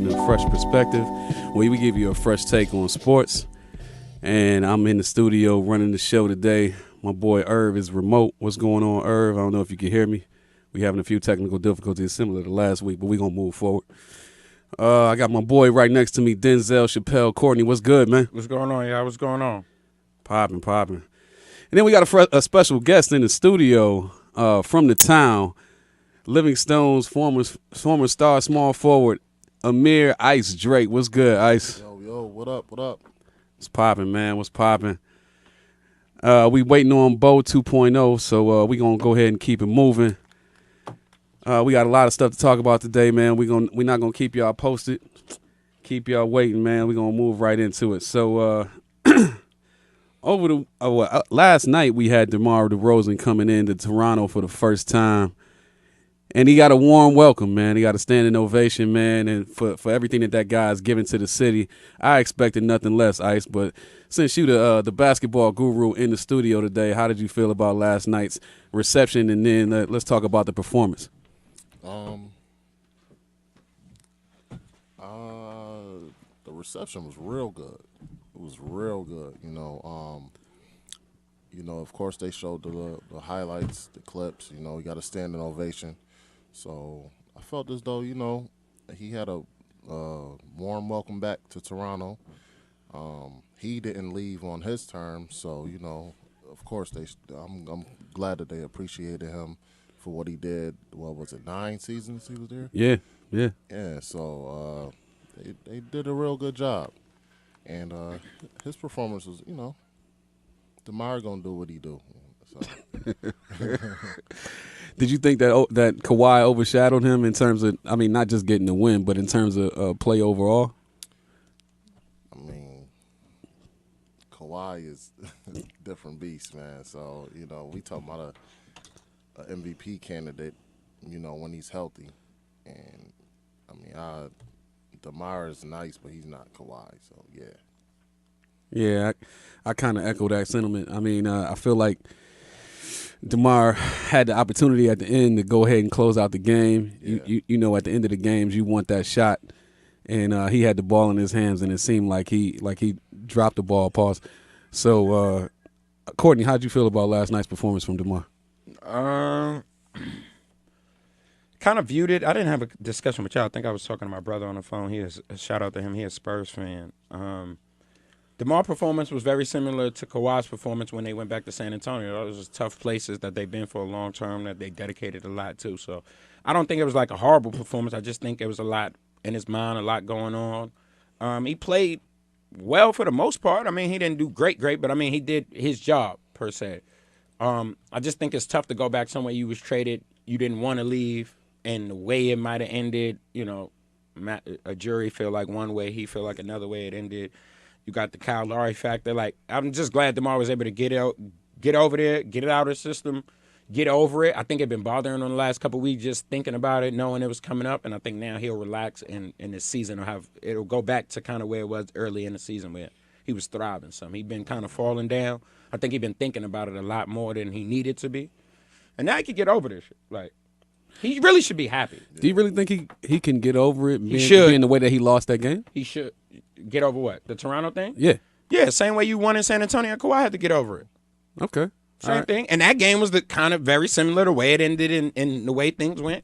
to Phresh Perspective, where we give you a fresh take on sports. And I'm in the studio running the show today. My boy Irv is remote. What's going on, Irv? I don't know if you can hear me. We having a few technical difficulties similar to last week, but we're going to move forward. I got my boy right next to me, Denzel Chappelle. Courtney, what's good, man? What's going on, y'all? What's going on? Popping. And then we got a special guest in the studio from the town, Livingstone's former star small forward, Amir Ice Drake. What's good, Ice? Yo, what up? What's popping, man? What's popping? We waiting on Bo 2.0, so we going to go ahead and keep it moving. We got a lot of stuff to talk about today, man. We're not going to keep y'all posted. Keep y'all waiting, man. We're going to move right into it. So last night we had Demar Derozan coming into Toronto for the first time. And he got a warm welcome, man. He got a standing ovation, man. And for everything that guy has given to the city, I expected nothing less, Ice. But since you the basketball guru in the studio today, how did you feel about last night's reception? And then let's talk about the performance. The reception was real good. It was real good. Of course they showed the highlights, the clips. He got a standing ovation. So I felt as though, he had a warm welcome back to Toronto. He didn't leave on his terms, so of course I'm glad that they appreciated him for what he did. What was it, 9 seasons he was there? Yeah. Yeah, so they did a real good job. And his performance was, DeMar gonna do what he do. So. Did you think that Kawhi overshadowed him in terms of, not just getting the win, but in terms of play overall? Kawhi is a different beast, man. So, we talking about a MVP candidate, when he's healthy. And, DeMar is nice, but he's not Kawhi, so, yeah. Yeah, I kind of echo that sentiment. I feel like DeMar had the opportunity at the end to go ahead and close out the game. Yeah. At the end of the games, you want that shot, and he had the ball in his hands, and it seemed like he dropped the ball. Pause. So, Courtney, how'd you feel about last night's performance from DeMar? Kind of viewed it. I didn't have a discussion with y'all. I think I was talking to my brother on the phone. Shout out to him. He is a Spurs fan. DeMar performance was very similar to Kawhi's performance when they went back to San Antonio. Those was tough places that they've been for a long term that they dedicated a lot to. So I don't think it was like a horrible performance. I just think it was a lot in his mind, a lot going on. He played well for the most part. He didn't do great, but he did his job per se. I just think it's tough to go back somewhere you was traded, you didn't want to leave, and the way it might have ended, a jury feel like one way, he feel like another way it ended. You got the Kyle Lowry factor. Like, I'm just glad DeMar was able to get over there, get it out of the system, get over it. I think it'd been bothering on the last couple of weeks just thinking about it, knowing it was coming up, and I think now he'll relax and this season it'll go back to kind of where it was early in the season where he was thriving some. He'd been kind of falling down. I think he'd been thinking about it a lot more than he needed to be. And now he could get over this shit. Like, he really should be happy. Do you really think he can get over it being the way that he lost that game? He should. Get over what? The Toronto thing? Yeah. Yeah, same way you won in San Antonio. Kawhi had to get over it. Okay. Same thing. And that game was the kind of very similar to the way it ended in the way things went.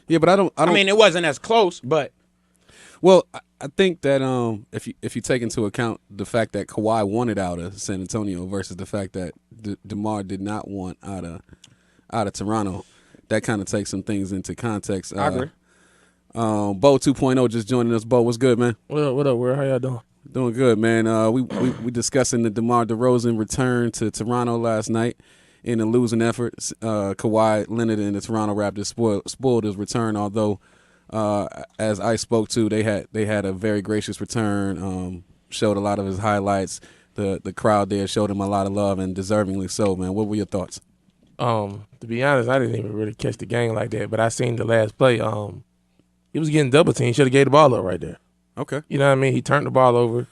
Yeah, but I don't it wasn't as close, but well, I think that if you take into account the fact that Kawhi wanted out of San Antonio versus the fact that DeMar did not want out of Toronto, that kind of takes some things into context. I agree. Bo 2.0 just joining us. Bo, what's good, man? What up, Where? How y'all doing? Doing good, man. We discussing the DeMar Derozan return to Toronto last night in a losing effort. Kawhi Leonard and the Toronto Raptors spoiled his return, although as I spoke to, they had a very gracious return, showed a lot of his highlights. The crowd there showed him a lot of love, and deservingly so, man. What were your thoughts? To be honest, I didn't even really catch the game like that, but I seen the last play. He was getting double teamed. Should have gave the ball up right there. Okay. You know what I mean? He turned the ball over.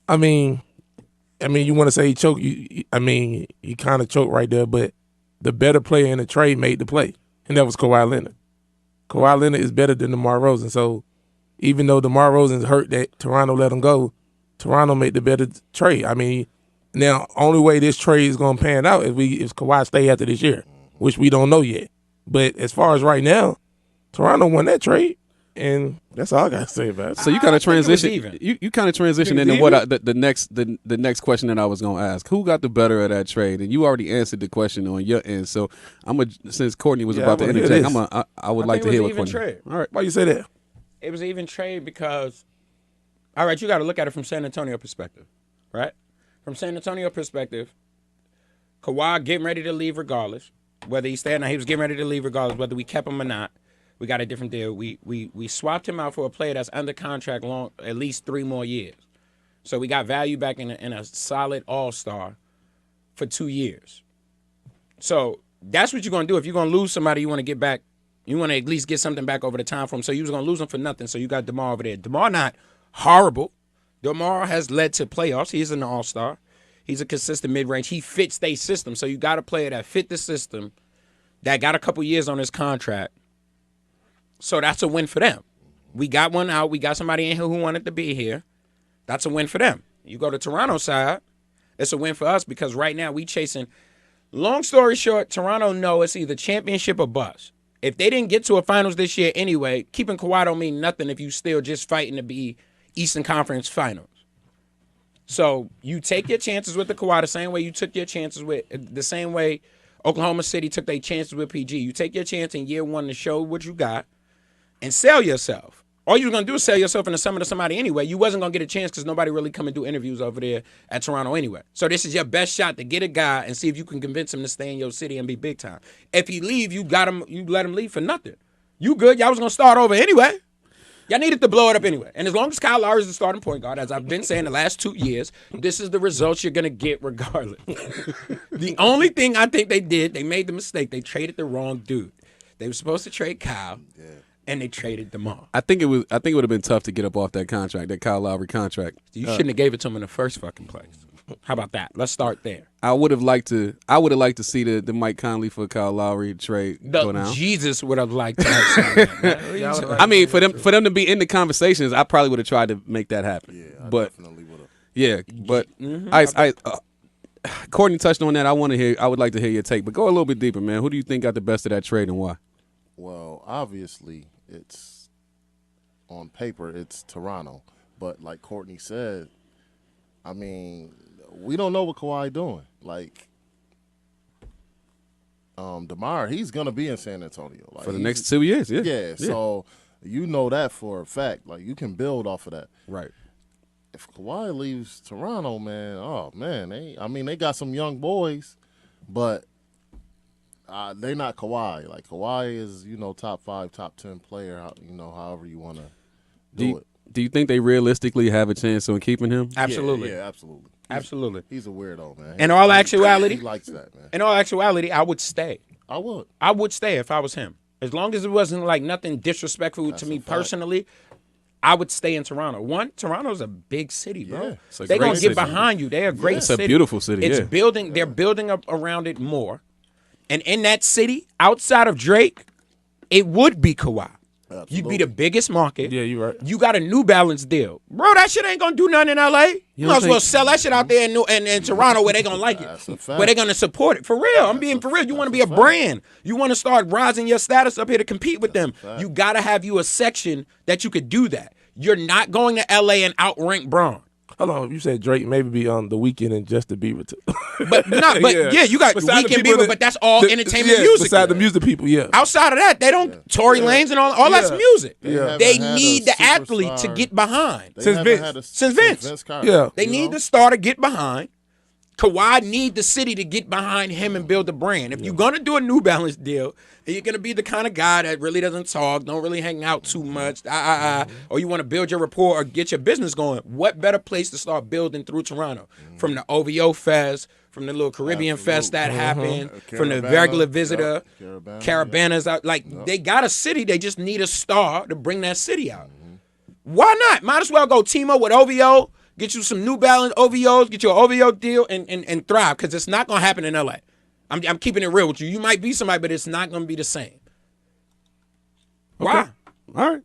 You want to say he choked. He kind of choked right there, but the better player in the trade made the play, and that was Kawhi Leonard. Kawhi Leonard is better than DeMar Derozan, so even though DeMar Derozan's hurt that Toronto let him go, Toronto made the better trade. I mean, now only way this trade is going to pan out is Kawhi stay after this year, which we don't know yet. But as far as right now, Toronto won that trade, and that's all I got to say about it. So you kind of transition. You kind of transition into what the next question that I was going to ask. Who got the better of that trade? And you already answered the question on your end. So since Courtney was about to interject, I would like to hear what Courtney. Trade. All right, why you say that? It was an even trade because, all right, you got to look at it from San Antonio perspective, right? From San Antonio perspective, Kawhi getting ready to leave regardless, whether he stayed or not. He was getting ready to leave regardless, whether we kept him or not. We got a different deal. We swapped him out for a player that's under contract at least 3 more years. So we got value back in a solid all-star for 2 years. So that's what you're going to do. If you're going to lose somebody, you want to get back. You want to at least get something back over the time from him. So you was going to lose him for nothing. So you got DeMar over there. DeMar not horrible. DeMar has led to playoffs. He's an all-star. He's a consistent mid-range. He fits their system. So you got a player that fit the system, that got a couple years on his contract. So that's a win for them. We got one out. We got somebody in here who wanted to be here. That's a win for them. You go to Toronto side, it's a win for us because right now we chasing. Long story short, Toronto know it's either championship or bust. If they didn't get to a finals this year anyway, keeping Kawhi don't mean nothing if you still just fighting to be Eastern Conference Finals. So you take your chances with the Kawhi the same way you took your chances with the same way Oklahoma City took their chances with PG. You take your chance in year one to show what you got and sell yourself. All you were going to do is sell yourself in the summer to somebody anyway. You wasn't going to get a chance because nobody really come and do interviews over there at Toronto anyway. So this is your best shot to get a guy and see if you can convince him to stay in your city and be big time. If he leave, you let him leave for nothing. You good. Y'all was going to start over anyway. Y'all needed to blow it up anyway. And as long as Kyle Lowry is the starting point guard, as I've been saying the last 2 years, this is the results you're going to get regardless. The only thing I think they did, they made the mistake. They traded the wrong dude. They were supposed to trade Kyle. Yeah. And they traded DeMar. I think it would have been tough to get up off that contract, that Kyle Lowry contract. You shouldn't have gave it to him in the first fucking place. How about that? Let's start there. I would have liked to see the Mike Conley for Kyle Lowry trade go down. Jesus would have liked to have seen that. I mean, for them to be in the conversations, I probably would have tried to make that happen. Yeah, I definitely would have. Yeah, but Courtney touched on that. I would like to hear your take, but go a little bit deeper, man. Who do you think got the best of that trade and why? Well, obviously, it's on paper, it's Toronto. But like Courtney said, I mean, we don't know what Kawhi doing. Like, DeMar, he's going to be in San Antonio. Like, for the next 2 years, yeah. Yeah, so you know that for a fact. Like, you can build off of that. Right. If Kawhi leaves Toronto, man, they got some young boys, but they're not Kawhi. Like, Kawhi is, top 5, top 10 player, however you want to do it. Do you think they realistically have a chance on keeping him? Absolutely. Yeah, absolutely. Absolutely. He's a weirdo, man. In all actuality, he likes that, man. In all actuality, I would stay. I would. I would stay if I was him. As long as it wasn't like nothing disrespectful to me personally, I would stay in Toronto. One, Toronto's a big city, bro. Yeah. They're going to get behind you. They're a great city. It's a beautiful city, It's building. They're building up around it more. And in that city, outside of Drake, it would be Kawhi. Absolutely. You'd be the biggest market. Yeah, you're right. You got a New Balance deal. Bro, that shit ain't going to do nothing in L.A. You might as well sell that shit out there in Toronto where they going to like it. Where they going to support it. For real. I'm being for real. You want to be a brand. You want to start rising your status up here to compete with them. You got to have you a section that you could do that. You're not going to L.A. and outrank Braun. Hold on, you said Drake maybe be on The Weeknd and Justin Bieber too. yeah, you got Beside Weeknd Bieber, but that's all entertainment music. Beside the music people, yeah. Outside of that, they don't Tory Lanez and all that's music. Yeah. They need the athlete to get behind. Since Vince. Yeah. They need the star to get behind. Kawhi need the city to get behind him and build a brand. If you're going to do a New Balance deal, and you're going to be the kind of guy that really doesn't talk, don't really hang out too much, or you want to build your rapport or get your business going, what better place to start building through Toronto? From the OVO Fest, from the little Caribbean Fest that happened, from the regular visitor, Caravanas out. Like, they got a city. They just need a star to bring that city out. Why not? Might as well go team up with OVO. Get you some New Balance OVOs, get you an OVO deal, and thrive, because it's not going to happen in L.A. I'm keeping it real with you. You might be somebody, but it's not going to be the same. Why? All right.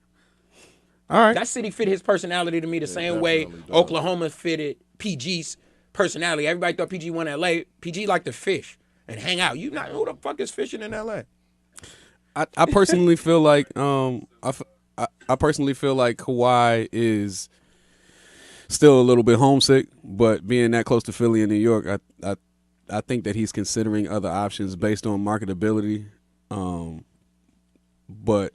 All right. That city fit his personality to me the same way Oklahoma fitted PG's personality. Everybody thought PG won L.A. PG liked to fish and hang out. You not who the fuck is fishing in L.A.? I personally feel like I personally feel like Kawhi is still a little bit homesick, but being that close to Philly and New York, I think that he's considering other options based on marketability. But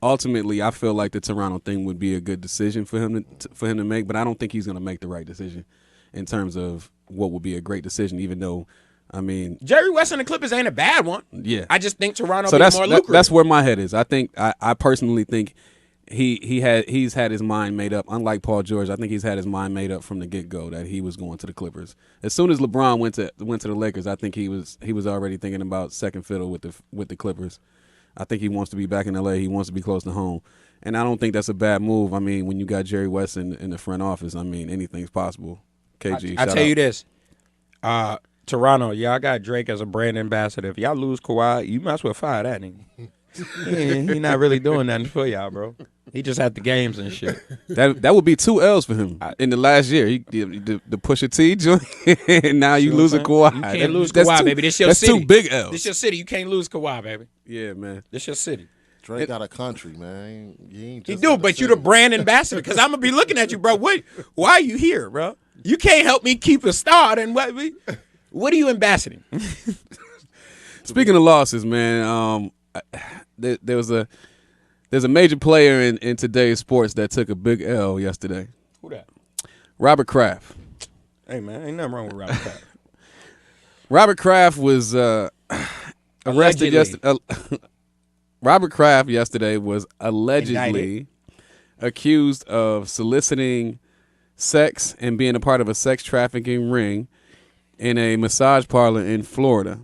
ultimately, I feel like the Toronto thing would be a good decision for him to make. But I don't think he's going to make the right decision in terms of what would be a great decision. Even though, I mean, Jerry West and the Clippers ain't a bad one. Yeah, I just think Toronto be more lucrative. That's where my head is. I personally think he's had his mind made up. Unlike Paul George, I think he's had his mind made up from the get-go that he was going to the Clippers. As soon as LeBron went to the Lakers, I think he was already thinking about second fiddle with the Clippers. I think he wants to be back in LA. He wants to be close to home. And I don't think that's a bad move. I mean, when you got Jerry West in the front office, I mean, anything's possible. KG, I tell you this. Toronto, y'all got Drake as a brand ambassador. If y'all lose Kawhi, you might as well fire that nigga. He not really doing nothing for y'all, bro. He just had the games and shit. That would be 2 L's for him in the last year. The Pusha T joint, and now you lose a Kawhi. You can't lose Kawhi, baby. This your city. That's 2 big L's. This your city. You can't lose Kawhi, baby. Yeah, man. This your city. Drake got a country, man. He do, but you the brand ambassador. Because I'm going to be looking at you, bro. Why are you here, bro? You can't help me keep a star. Then what are you ambassading? Speaking of losses, man, there's a major player in today's sports that took a big L yesterday. Who that? Robert Kraft. Hey, man, ain't nothing wrong with Robert Kraft. Robert Kraft was arrested yesterday. Robert Kraft yesterday was allegedly accused of soliciting sex and being a part of a sex trafficking ring in a massage parlor in Florida.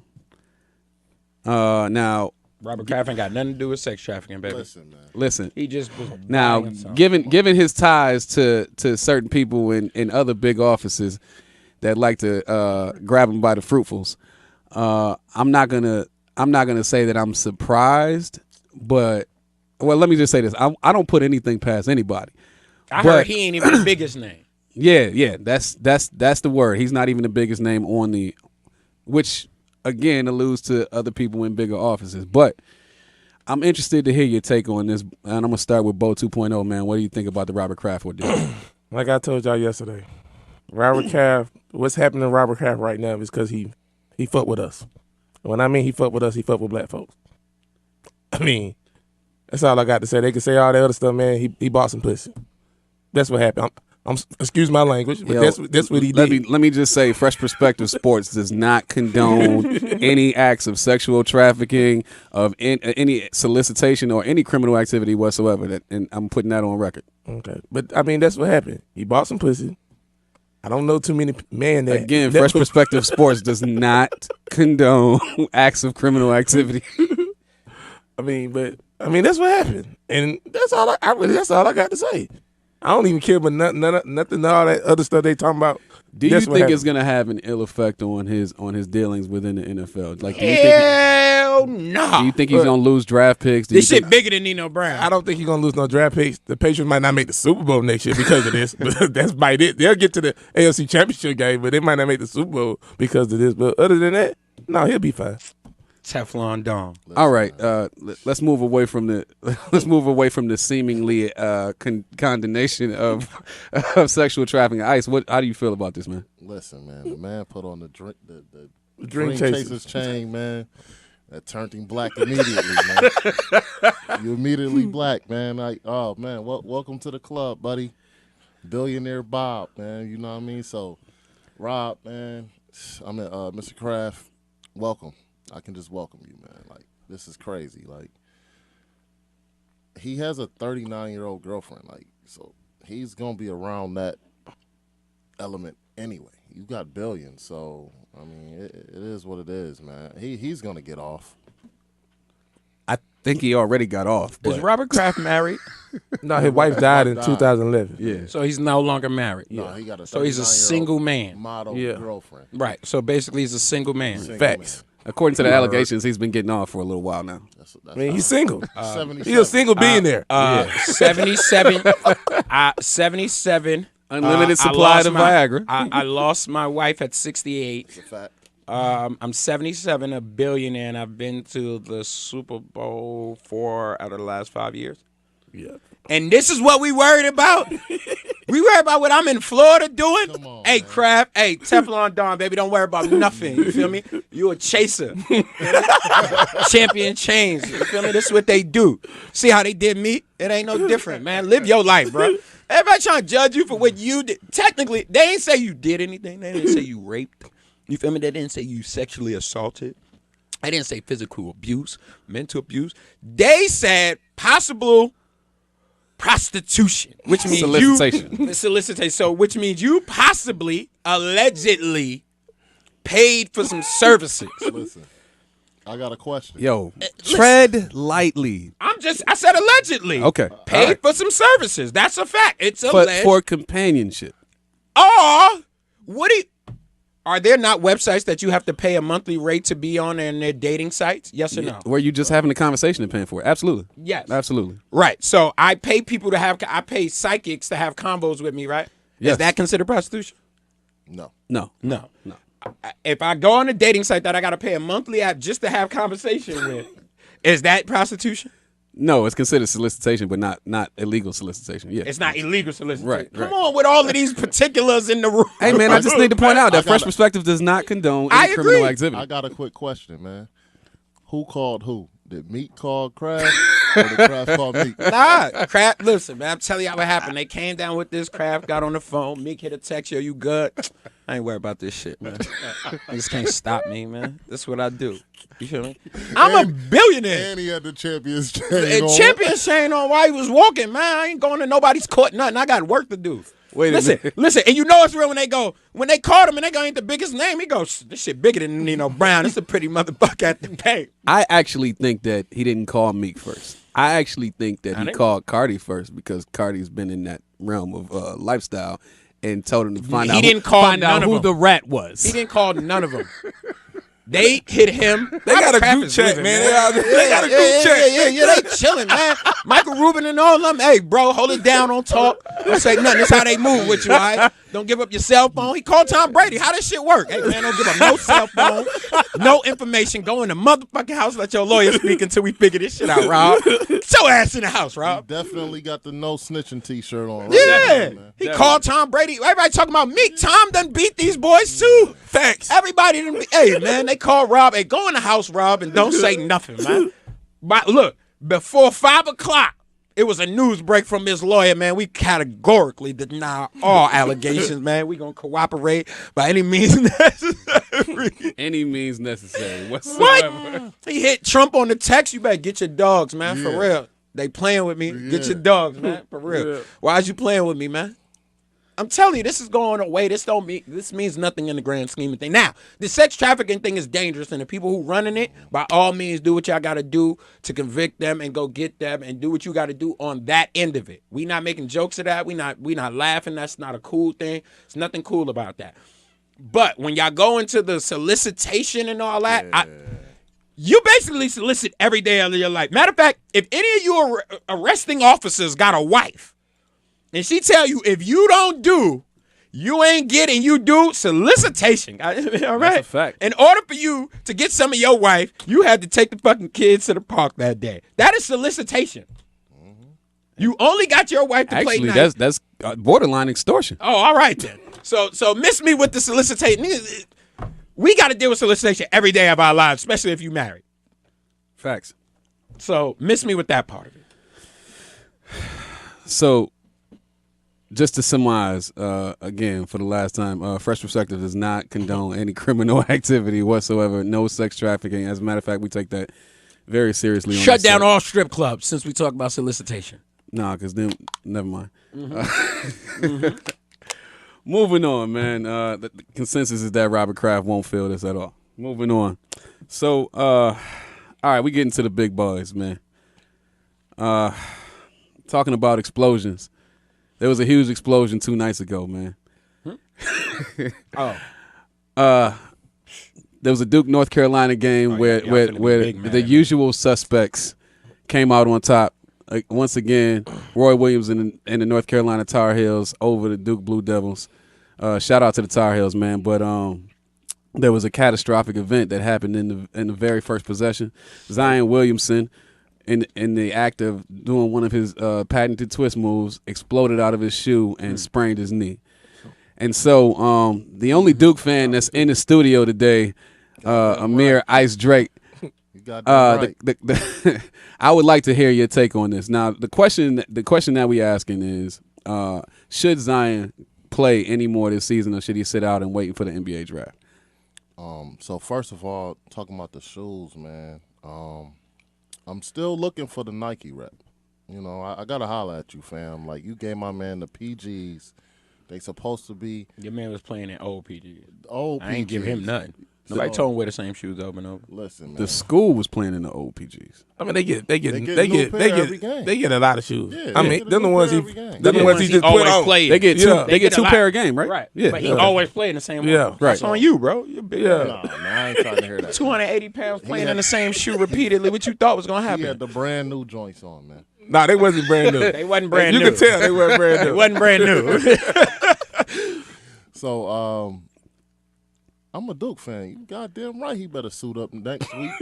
Now, Robert Kraft ain't got nothing to do with sex trafficking, baby. Listen, man. Listen. He just was now, given his ties to certain people in other big offices that like to grab him by the fruitfuls, I'm not gonna say that I'm surprised, but let me just say this: I don't put anything past anybody. I heard he ain't even the biggest name. Yeah, that's the word. He's not even the biggest name on the, which again alludes to other people in bigger offices. But I'm interested to hear your take on this, and I'm gonna start with Bo 2.0, man. What do you think about the Robert Kraft ordeal? Like I told y'all yesterday, Robert Kraft. What's happening to Robert Kraft right now is because he fuck with us. When I mean he fuck with us, he fuck with black folks. I mean, that's all I got to say. They can say all that other stuff, man. He bought some pussy. That's what happened. I'm excuse my language, but that's what he did. Let me just say, Fresh Perspective Sports does not condone any acts of sexual trafficking, of any solicitation, or any criminal activity whatsoever. And I'm putting that on record. Okay, but I mean that's what happened. He bought some pussy. I don't know too many men that again. Fresh Perspective Sports does not condone acts of criminal activity. I mean that's what happened, and that's all I got to say. I don't even care about nothing, all that other stuff they talking about. Do you think it's gonna have an ill effect on his dealings within the NFL? Like, hell no. Do you think he's gonna lose draft picks? This shit bigger than Nino Brown. I don't think he's gonna lose no draft picks. The Patriots might not make the Super Bowl next year because of this. But that's about it. They'll get to the AFC Championship game, but they might not make the Super Bowl because of this. But other than that, no, he'll be fine. Teflon Dome. All right, let's move away from the seemingly condemnation of sexual trafficking. Ice, how do you feel about this, man? Listen, man, the man put on the Dream Chasers chain, man. That turned him black immediately, man. You immediately black, man. Like, oh man, welcome to the club, buddy. Billionaire Bob, man. You know what I mean? So, Rob, man, Mr. Kraft, welcome. I can just welcome you, man. Like, this is crazy. Like, he has a 39-year-old girlfriend. Like, so he's going to be around that element anyway. You got billions, so, I mean, it is what it is, man. He's going to get off. I think he already got off. Is Robert Kraft married? No, his wife died in 2011. Yeah. So he's no longer married. No, he got so he's a single man. Model girlfriend. Right. So basically he's a single man. Facts. According to the allegations, he's been getting off for a little while now. I mean, he's single. 77. He's a single billionaire. 77. 77. Unlimited supply of Viagra. I lost my wife at 68. It's a fact. I'm 77, a billionaire, and I've been to the Super Bowl 4 out of the last 5 years. Yeah. And this is what we worried about? We worried about what I'm in Florida doing? Come on, Hey, man. Kraft. Hey, Teflon Don, baby, don't worry about nothing. You feel me? You a chaser. Champion chains. You feel me? This is what they do. See how they did me? It ain't no different, man. Live your life, bro. Everybody trying to judge you for what you did. Technically, they ain't say you did anything. They didn't say you raped. You feel me? They didn't say you sexually assaulted. They didn't say physical abuse, mental abuse. They said possible prostitution, which means solicitation. So, which means you possibly, allegedly, paid for some services. Listen, I got a question. Yo, tread lightly. I said allegedly. Okay. Paid for some services. That's a fact. It's alleged. For companionship. Are there not websites that you have to pay a monthly rate to be on and they're dating sites? Yes or no? Where you just having a conversation and paying for it. Absolutely. Yes. Absolutely. Right. So I pay people I pay psychics to have combos with me, right? Yes. Is that considered prostitution? No. No. If I go on a dating site that I got to pay a monthly app just to have conversation with, is that prostitution? No, it's considered solicitation, but not illegal solicitation. Yeah. It's not illegal solicitation. Right. Come on with all of these particulars in the room. Hey, man, I just need to point out that Fresh Perspective does not condone any criminal activity. I got a quick question, man. Who called who? Did Meek call Kraft or did Kraft call Meek? Nah, Kraft, listen, man, I'm telling y'all what happened. They came down with this, Kraft got on the phone, Meek hit a text, yo, you good? I ain't worried about this shit, man. You just can't stop me, man. This is what I do. You feel me? I'm a billionaire. And he had the Champions chain And on. Champions chain on while he was walking, man. I ain't going to nobody's court, nothing. I got work to do. Wait a minute. Listen, and you know it's real when they called him and they go, ain't the biggest name. He goes, this shit bigger than Nino Brown. It's a pretty motherfucker at the bank. I actually think that he didn't call Meek first. I actually think that he called Cardi first because Cardi's been in that realm of lifestyle and told him to find out who the rat was. He didn't call none of them. They hit him. They got a group chat, man. They got a group chat. Yeah, they chilling, man. Michael Rubin and all of them. Hey, bro, hold it down. Don't talk. Don't say nothing. That's how they move with you, all right? Don't give up your cell phone. He called Tom Brady. How this shit work? Hey, man, don't give up no cell phone, no information. Go in the motherfucking house. Let your lawyer speak until we figure this shit out, Rob. Get your ass in the house, Rob. He definitely got the no snitching T-shirt on. Right Yeah. now, man. He called Tom Brady. Everybody talking about Meek. Tom done beat these boys, too. Facts. Everybody done beat. Hey, man, they called Rob. Hey, go in the house, Rob, and don't say nothing, man. But look, before 5 o'clock, it was a news break from his lawyer, man. We categorically deny all allegations, man. We gonna cooperate by any means necessary. Any means necessary whatsoever. What? He hit Trump on the text. You better get your dogs, man, for real. They playing with me. Get your dogs, man, for real. Yeah. Why'd you playing with me, man? I'm telling you, this is going away. This means nothing in the grand scheme of things. Now, the sex trafficking thing is dangerous, and the people who running it, by all means, do what y'all got to do to convict them and go get them, and do what you got to do on that end of it. We not making jokes of that. We not laughing. That's not a cool thing. There's nothing cool about that. But when y'all go into the solicitation and all that, you basically solicit every day of your life. Matter of fact, if any of you arresting officers got a wife, and she tell you, if you don't do, you ain't getting, you do, solicitation. All right? That's a fact. In order for you to get some of your wife, you had to take the fucking kids to the park that day. That is solicitation. Mm-hmm. You only got your wife to play nice. Actually, that's borderline extortion. Oh, all right then. So miss me with the solicitation. We got to deal with solicitation every day of our lives, especially if you married. Facts. So miss me with that part of it. So, just to summarize, again, for the last time, Fresh Perspective does not condone any criminal activity whatsoever, no sex trafficking. As a matter of fact, we take that very seriously. Shut down all strip clubs since we talk about solicitation. Nah, because then, never mind. Moving on, man. The consensus is that Robert Kraft won't fail this at all. Moving on. So, all right, we get into the big boys, man. Talking about explosions. There was a huge explosion 2 nights ago, man. there was a Duke North Carolina game where the usual suspects came out on top. Once again, Roy Williamson and the North Carolina Tar Heels over the Duke Blue Devils. Shout out to the Tar Heels, man. But there was a catastrophic event that happened in the very first possession. Zion Williamson, in the act of doing one of his patented twist moves, exploded out of his shoe and sprained his knee. And so the only Duke fan that's in the studio today, Amir Ice Drake. I would like to hear your take on this. Now, the question that we asking is, should Zion play any more this season, or should he sit out and wait for the NBA draft? So first of all, talking about the shoes, man, I'm still looking for the Nike rep. You know, I gotta holler at you, fam. Like, you gave my man the PGs. They supposed to be. Your man was playing in old PGs. Old PGs. I ain't give him nothing. Nobody told him wear the same shoes over and over. Listen, man. The school was playing in the old PGs. I mean, they get a lot of shoes. Yeah, I mean, they're the ones he just put on. They get two pair a game, right? Right. Yeah. But he always played in the same one. Yeah. Right. That's on you, bro. You're big. No, man, I ain't trying to hear that. 280 pounds playing in the same shoe repeatedly. What you thought was gonna happen? He had the brand new joints on, man. Nah, they wasn't brand new. They wasn't brand new. You can tell they weren't brand new. They wasn't brand new. So, I'm a Duke fan. You goddamn right he better suit up next week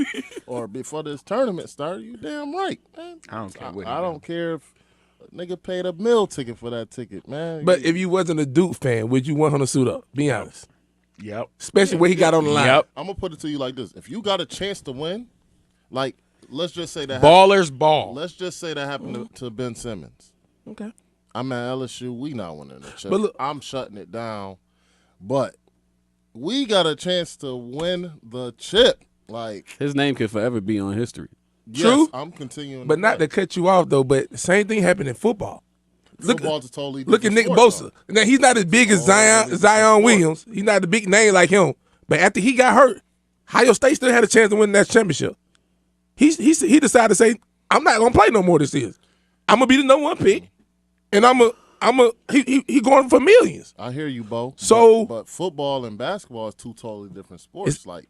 or before this tournament starts. You damn right, man. I don't care what I don't care if a nigga paid a meal ticket for that ticket, man. But if you wasn't a Duke fan, would you want him to suit up? Be honest. Yep. Especially what he got on the line. Yep. I'm going to put it to you like this. If you got a chance to win, like, let's just say that Ballers ball. Let's just say that happened to Ben Simmons. Okay. I'm at LSU. We not winning the chip. But look, I'm shutting it down. But we got a chance to win the chip. Like, His name could forever be on history. yes, True. I'm continuing. but not to cut you off, though, but the same thing happened in football. Football's a totally Look at different Nick sport, Bosa. though. Now, he's not as big as Zion sport. Williams. He's not a big name like him. But after he got hurt, Ohio State still had a chance to win that championship. He decided to say, I'm not gonna play no more this season. I'm gonna be the number one pick, and he going for millions. I hear you, Bo. So- but football and basketball is two totally different sports. Like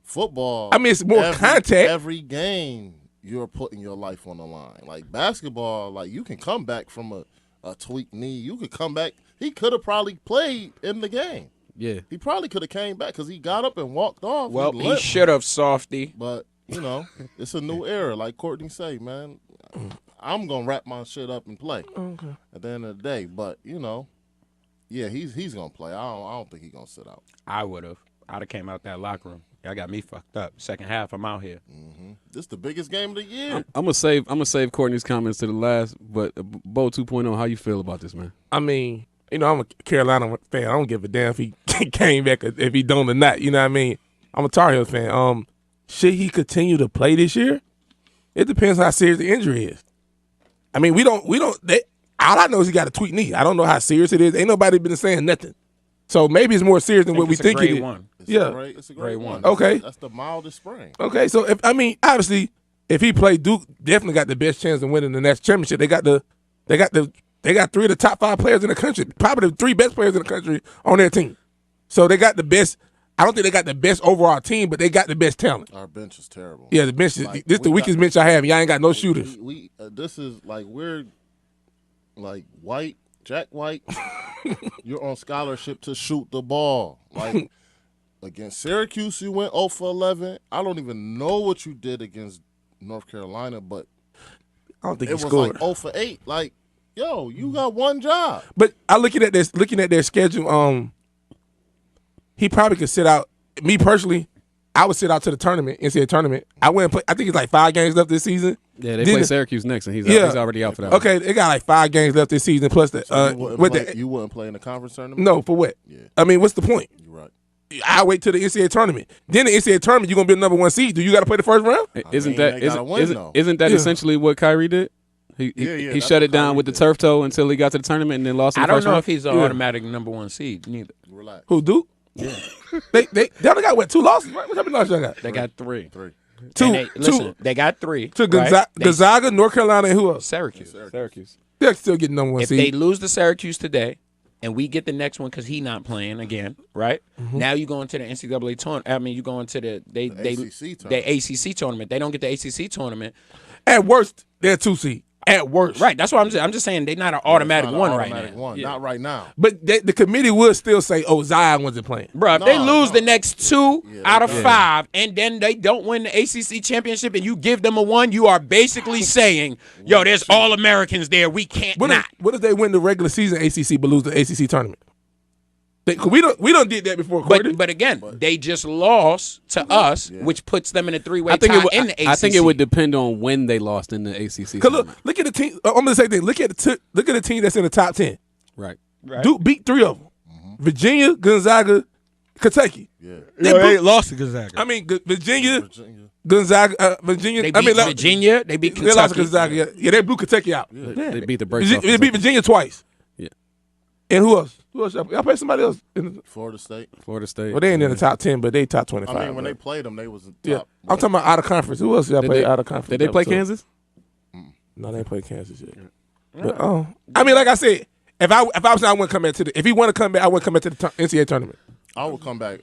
football, I mean, it's more contact. Every game you're putting your life on the line. Like basketball, like you can come back from a tweaked knee. You could come back. He could have probably played in the game. Yeah. He probably could have came back because he got up and walked off. Well, He he limped. should have, softy. But, you know, it's a new era. Like Courtney say, man, I'm going to wrap my shit up and play at the end of the day. But, you know, yeah, he's going to play. I don't think he's going to sit out. I would have. I'd have came out that locker room. Y'all got me fucked up. Second half, I'm out here. This is the biggest game of the year. I'm gonna save Courtney's comments to the last, but Bo 2.0, how you feel about this, man? I mean, you know, I'm a Carolina fan. I don't give a damn if he came back or if he don't or not. You know what I mean? I'm a Tar Heels fan. Should he continue to play this year? It depends how serious the injury is. I mean, all I know is he got a tweaked knee. I don't know how serious it is. Ain't nobody been saying nothing. So maybe it's more serious than what we think it is. It's a great one. Okay. That's the mildest sprain. Okay, so obviously, if he played, Duke definitely got the best chance of winning the next championship. They got three of the top 5 players in the country, probably the 3 best players in the country on their team. So they got the best. I don't think they got the best overall team, but they got the best talent. Our bench is terrible. Yeah, the bench is Like, this the weakest bench I have. Y'all ain't got no shooters. This is like we're like Jack White. You're on scholarship to shoot the ball. Like against Syracuse, you went 0 for 11. I don't even know what you did against North Carolina, but I don't think it he was scored. like 0 for 8. Like, yo, you got one job. But looking at their schedule, he probably could sit out. Me personally, I would sit out to the tournament, NCAA tournament. I wouldn't play. I think it's like 5 games left this season. Yeah, they play Syracuse next, and he's already out for that. Okay, they got like 5 games left this season. Plus the You wouldn't play in the conference tournament? No, for what? Yeah. I mean, what's the point? You're right. I wait till the NCAA tournament. Then the NCAA tournament, you're gonna be the number 1 seed. Do you got to play the first round? Isn't they gotta win, though. that essentially what Kyrie did? He shut it down with the turf toe until he got to the tournament and then lost in the I don't first know round? if he's an automatic number 1 seed, neither. Relax. Who, Duke? Yeah. They only got what, 2 losses? Right? What many losses y'all got? They got 3. 3. They got 3. To right? Gonzaga, North Carolina, and who else? Syracuse. Syracuse. They're still getting number 1 If seed. they lose to Syracuse today, and we get the next one because he not playing again, right? Now you go into the NCAA tournament. I mean, you go into the ACC tournament. They don't get the ACC tournament. At worst, they're a 2 seed. At worst. Right. That's what I'm saying. I'm just saying they're not an automatic one right now. Not right now. But the committee would still say, oh, Zion wasn't playing. Bro, if they lose the next 2 out of 5 and then they don't win the ACC championship and you give them a 1, you are basically saying, yo, there's All-Americans there. We can't not. What if they win the regular season ACC but lose the ACC tournament? We don't did that before, Courtney. But again, they just lost to us, which puts them in a 3-way tie in the ACC. I think it would depend on when they lost in the ACC. Because look at the team. I'm going to say thing. Look at the team that's in the top 10. Right. Duke beat 3 of them. Virginia, Gonzaga, Kentucky. Yeah. They lost to Gonzaga. I mean, Virginia, Gonzaga, Virginia. They beat Virginia. They beat Kentucky. They lost to Gonzaga. Yeah, they blew Kentucky out. Yeah. They beat the brakes off. They beat Virginia twice. Yeah. And who else? Y'all play somebody else? Florida State. Well, they ain't in the top 10, but they top 25. I mean, when they played them, they was top. Yeah. I'm talking about out of conference. Who else y'all play out of conference? Did they play Kansas? No, they ain't play Kansas yet. But, I mean, like I said, if I was, I wouldn't come back to the. If he want to come back, I wouldn't come back to the NCAA tournament. I would come back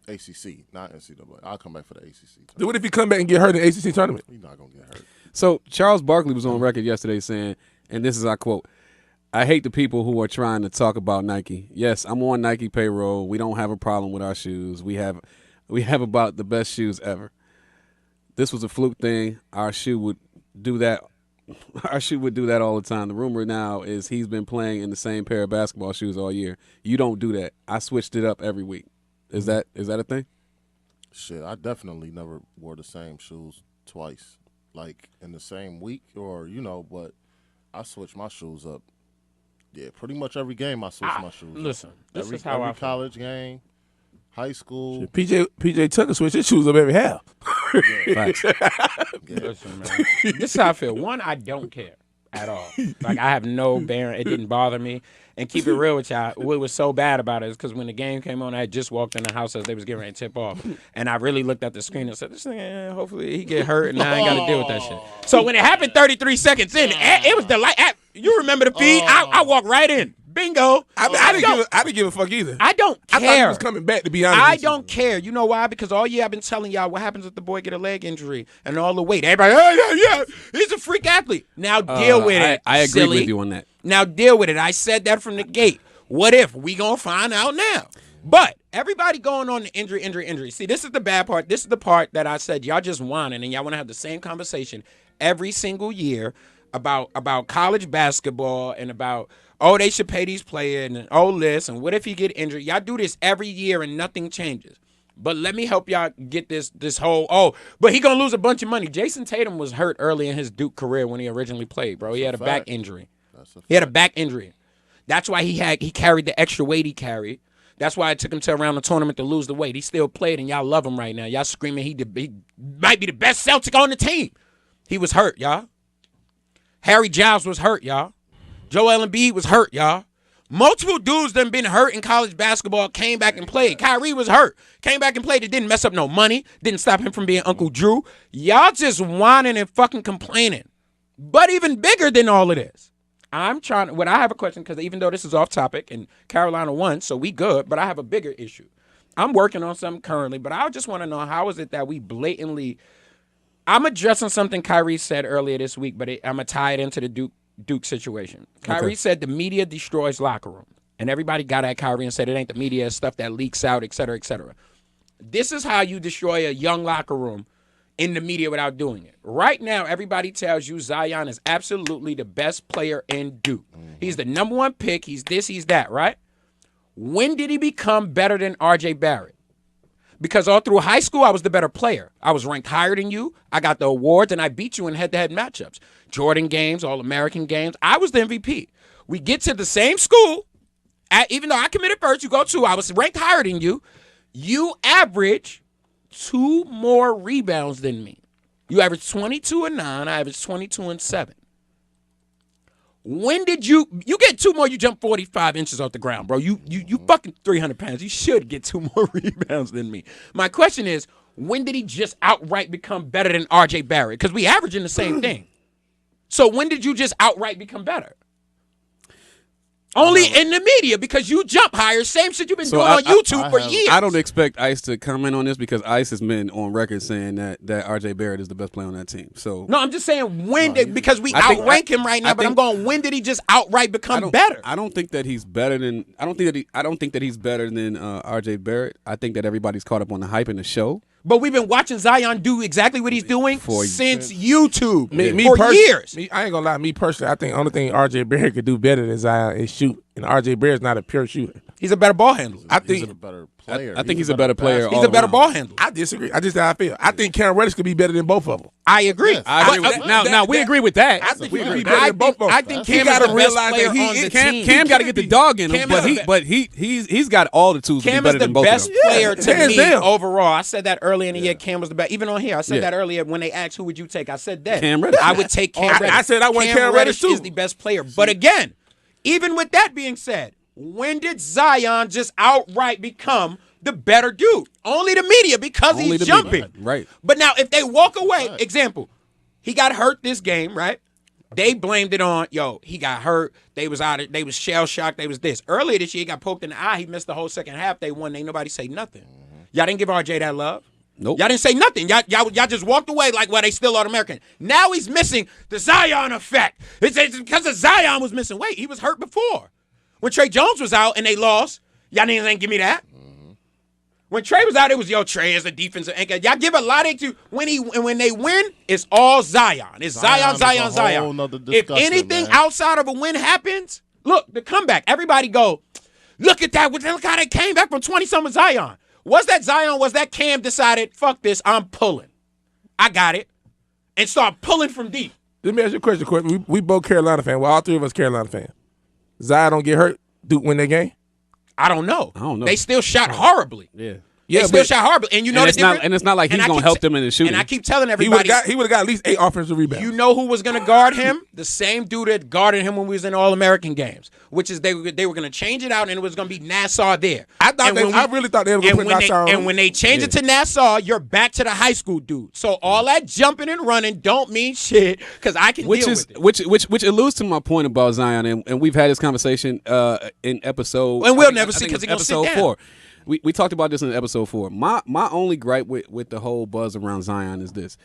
ACC, not NCAA. I'll come back for the ACC tournament. What if he come back and get hurt in the ACC tournament? He's not gonna get hurt. So Charles Barkley was on record yesterday saying, and this is our quote, "I hate the people who are trying to talk about Nike. Yes, I'm on Nike payroll. We don't have a problem with our shoes. We have about the best shoes ever. This was a fluke thing. Our shoe would do that. Our shoe would do that all the time. The rumor now is he's been playing in the same pair of basketball shoes all year. You don't do that. I switched it up every week. Is that a thing? Shit, I definitely never wore the same shoes twice, like in the same week or but I switch my shoes up. Yeah, pretty much every game I switch my shoes. Listen, this every, is how every college game, high school. PJ Tucker switch his shoes up every half. Listen, man. This is how I feel. One, I don't care at all. Like, I have no bearing. It didn't bother me. And keep it real with y'all, what was so bad about it is because when the game came on, I had just walked in the house as they was getting ready to tip off. And I really looked at the screen and said, this thing, hopefully he get hurt and I ain't got to deal with that shit. So when it happened 33 seconds in, it was the light. You remember the feed? I walked right in. Bingo. I didn't give a fuck either. I don't care. I thought he was coming back, to be honest. I don't care. You know why? Because all year I've been telling y'all what happens if the boy get a leg injury and all the weight. Everybody, yeah, he's a freak athlete. Now deal with it. I agree silly. with you on that. Now deal with it. I said that from the gate. What if? We gonna find out now. But everybody going on the injury. See, this is the bad part. This is the part that I said y'all just whining and y'all want to have the same conversation every single year about college basketball and about, oh, they should pay these players and oh, this and what if he get injured? Y'all do this every year and nothing changes. But let me help y'all get this whole, but he gonna lose a bunch of money. Jason Tatum was hurt early in his Duke career when he originally played, bro. He had a back injury. He had a back injury. That's why he carried the extra weight he carried. That's why it took him to around the tournament to lose the weight. He still played, and y'all love him right now. Y'all screaming he might be the best Celtic on the team. He was hurt, y'all. Harry Giles was hurt, y'all. Joel Embiid was hurt, y'all. Multiple dudes that been hurt in college basketball came back and played. Kyrie was hurt. Came back and played. It didn't mess up no money. Didn't stop him from being Uncle Drew. Y'all just whining and fucking complaining. But even bigger than all of this, I have a question, because even though this is off topic and Carolina won, so we good, but I have a bigger issue. I'm working on something currently, but I just want to know, how is it that we blatantly, I'm addressing something Kyrie said earlier this week, but I'm going to tie it into the Duke situation. Kyrie said the media destroys locker rooms, and everybody got at Kyrie and said it ain't the media, it's stuff that leaks out, et cetera, et cetera. This is how you destroy a young locker room in the media without doing it. Right now, everybody tells you Zion is absolutely the best player in Duke. He's the number one pick. He's this, he's that, right? When did he become better than R.J. Barrett? Because all through high school, I was the better player. I was ranked higher than you. I got the awards, and I beat you in head-to-head matchups. Jordan games, All-American games. I was the MVP. We get to the same school. Even though I committed first, you go two. I was ranked higher than you. You average 2 more rebounds than me. You average 22 and 9. I average 22 and 7. When did you get 2 more? You jump 45 inches off the ground, bro. You fucking 300 pounds. You should get 2 more rebounds than me. My question is, when did he just outright become better than R.J. Barrett? Because we averaging the same thing. So when did you just outright become better? Only in the media because you jump higher. Same shit you've been doing on YouTube for years. I don't expect Ice to comment on this because Ice has been on record saying that RJ Barrett is the best player on that team. So no, I'm just saying because we outrank him right now. But I'm going, when did he just outright become better? I don't think that he's better than. I don't think that he's better than RJ Barrett. I think that everybody's caught up on the hype in the show. But we've been watching Zion do exactly what he's doing since YouTube for years. I ain't gonna lie. Me personally, I think the only thing RJ Barrett could do better than Zion is shoot. And RJ Barrett's not a pure shooter. He's a better ball handler. I think he's a better player. I think he's a better player. He's a better ball handler. I disagree. I just how I feel. I think Cam Reddish could be better than both of them. I agree. Yes. I agree with that. Now we agree with that. I think he could be better than both of them. I think Cam got to realize that Cam got to get the dog in him, but he's got all the tools to be better than both of them. Cam is the best player to me down. overall. I said that earlier in the year. Cam was the best. Even on here, I said that earlier when they asked who would you take. I said that. Cam Reddish. I would take Cam Reddish. I said I want Cam Reddish too. Is the best player. But again, even with that being said, when did Zion just outright become the better dude? Only the media because he's jumping. Right. But now if they walk away, example, he got hurt this game, right? They blamed it on, he got hurt. They was shell shocked. They was this. Earlier this year, he got poked in the eye. He missed the whole second half. They won. Ain't nobody say nothing. Y'all didn't give RJ that love. Nope. Y'all didn't say nothing. Y'all just walked away like, well, they still All-American. Now he's missing the Zion effect. It's because of Zion was missing. Wait, he was hurt before. When Trey Jones was out and they lost, y'all didn't give me that. When Trey was out, it was, Trey is a defensive anchor. Y'all give a lot to when they win, it's all Zion. It's Zion. If anything outside of a win happens, look, the comeback. Everybody go, look at that. Look how they came back from 20-something Zion. Was that Zion? Was that Cam decided, fuck this, I'm pulling. I got it. And start pulling from deep. Let me ask you a question, Courtney. We both Carolina fans. Well, all three of us Carolina fans. Zion don't get hurt. Duke win that game? I don't know. They still shot horribly. Yeah. They still shot horribly. And you know it's not like he's going to help them in the shooting. And I keep telling everybody. He would have got at least 8 offensive rebounds. You know who was going to guard him? The same dude that guarded him when we was in All-American games, which is they were going to change it out and it was going to be Nassau there. I really thought they were going to put Nassau on. And when they change it to Nassau, you're back to the high school dude. So all that jumping and running don't mean shit because I can deal with it. Which alludes to my point about Zion, and we've had this conversation in episode. And we'll never see because he's going to sit down. 4. We talked about this in episode 4. My only gripe with the whole buzz around Zion is this.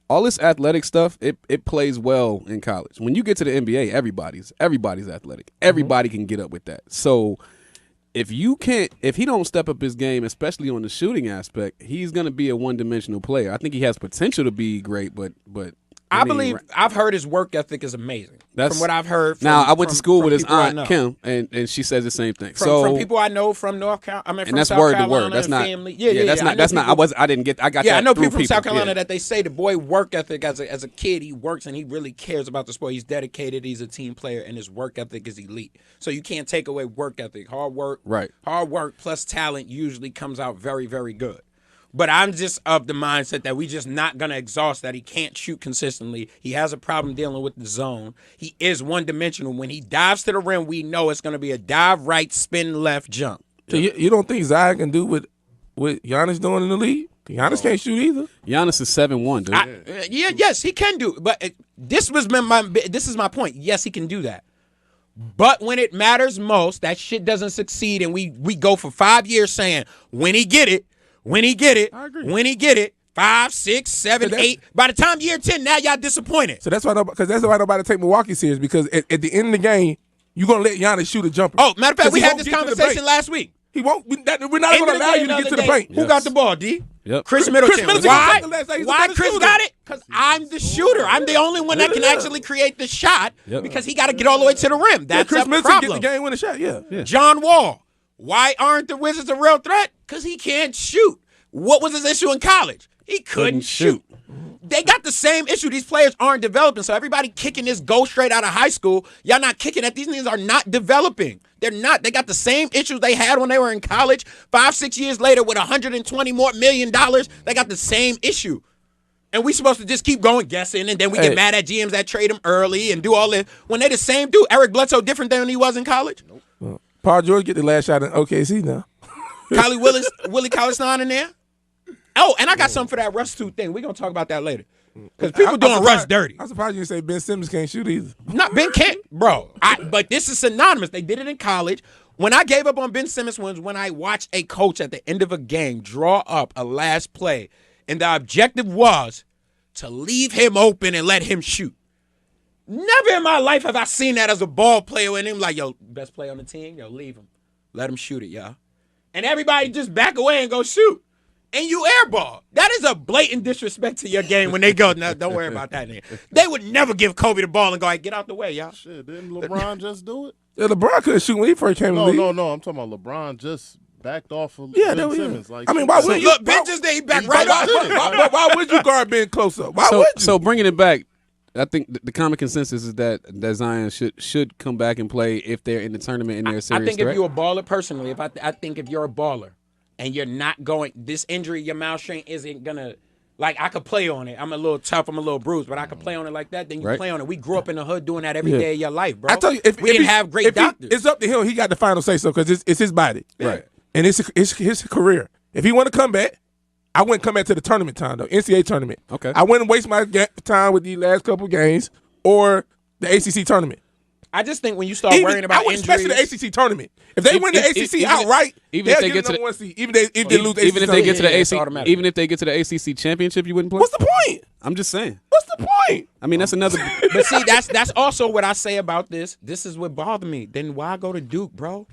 All this athletic stuff, it plays well in college. When you get to the NBA, everybody's athletic. Everybody can get up with that. So if he don't step up his game, especially on the shooting aspect, he's gonna be a one-dimensional player. I think he has potential to be great, but I believe I've heard his work ethic is amazing. From what I've heard. I went to school with his aunt Kim, and she says the same thing. From people I know from North Carolina, and that's South word Carolina to word. That's not. Family. That's not. I didn't get. I got. Yeah, that I know through people from South Carolina yeah. that they say the boy work ethic as a kid. He works and he really cares about the sport. He's dedicated. He's a team player, and his work ethic is elite. So you can't take away work ethic. Hard work. Right. Hard work plus talent usually comes out very, very good. But I'm just of the mindset that we just not going to exhaust that. He can't shoot consistently. He has a problem dealing with the zone. He is one-dimensional. When he dives to the rim, we know it's going to be a dive right, spin left, jump. So you don't think Zion can do what Giannis doing in the league? Giannis can't shoot either. Giannis is 7'1", dude. Yes, he can do. But this is my point. Yes, he can do that. But when it matters most, that shit doesn't succeed, and we go for 5 years saying, when he get it, I agree. When he get it, 5, 6, 7, 8. By the time year 10, now y'all disappointed. So that's why nobody take Milwaukee serious because at the end of the game, you're gonna let Giannis shoot a jumper. Oh, matter of fact, we had this conversation last week. He won't. We're not gonna allow you to get to the paint. Who got the ball, D? Yep. Chris Middleton. Why? Why Chris got it? Because I'm the shooter. I'm the only one that can actually create the shot because he got to get all the way to the rim. That's Chris a Middleton problem. get the game winning shot. Yeah. John Wall. Why aren't the Wizards a real threat? Because he can't shoot. What was his issue in college? He couldn't shoot. They got the same issue. These players aren't developing. So everybody kicking this go straight out of high school. Y'all not kicking at these niggas are not developing. They're not. They got the same issues they had when they were in college. 5, 6 years later with $120 more million, they got the same issue. And we supposed to just keep going guessing, and then we get mad at GMs that trade him early and do all this. When they the same dude. Eric Bledsoe different than when he was in college. Well, Paul George get the last shot in OKC now. Willie Cauley-Stein in there. Oh, and I got something for that Russ 2 thing. We're going to talk about that later. Because people doing Russ dirty. I'm surprised you didn't say Ben Simmons can't shoot either. Not Ben can't, bro. But this is synonymous. They did it in college. When I gave up on Ben Simmons was when I watched a coach at the end of a game draw up a last play, and the objective was to leave him open and let him shoot. Never in my life have I seen that as a ball player and him like, yo, best player on the team, yo, leave him. Let him shoot it, y'all. And everybody just back away and go shoot. And you airball. That is a blatant disrespect to your game when they go, no, don't worry about that. Nigga. They would never give Kobe the ball and go, get out the way, y'all. Shit, didn't LeBron just do it? Yeah, LeBron couldn't shoot when he first came in the league. No. I'm talking about LeBron just backed off of Ben Simmons. Like, I mean, why would you? Look, Ben just did. He backed right off. Why would you guard Ben close up? Why would you? So bringing it back, I think the common consensus is that Zion should come back and play if they're in the tournament and they're a serious I think threat. if you're a baller, personally, I think if you're a baller and you're not going, this injury, your mouth string isn't going to, like, I could play on it. I'm a little tough, I'm a little bruised, but I could play on it like that, then you play on it. We grew up in the hood doing that every day of your life, bro. I tell you, we didn't have great doctors. It's up to him. He got the final say so because it's his body. Right. And it's his career. If he want to come back, I wouldn't come back to the tournament time, though, NCAA tournament. Okay. I wouldn't waste my time with these last couple games or the ACC tournament. I just think when you start worrying about injuries, especially the ACC tournament. If they win the ACC outright, even if they get to the 1 seed. Even if they lose the ACC, even if they get to the it's automatic. even if they get to the ACC championship, you wouldn't play. What's the point? I'm just saying. What's the point? I mean, that's another. But see, that's also what I say about this. This is what bothered me. Then why go to Duke, bro?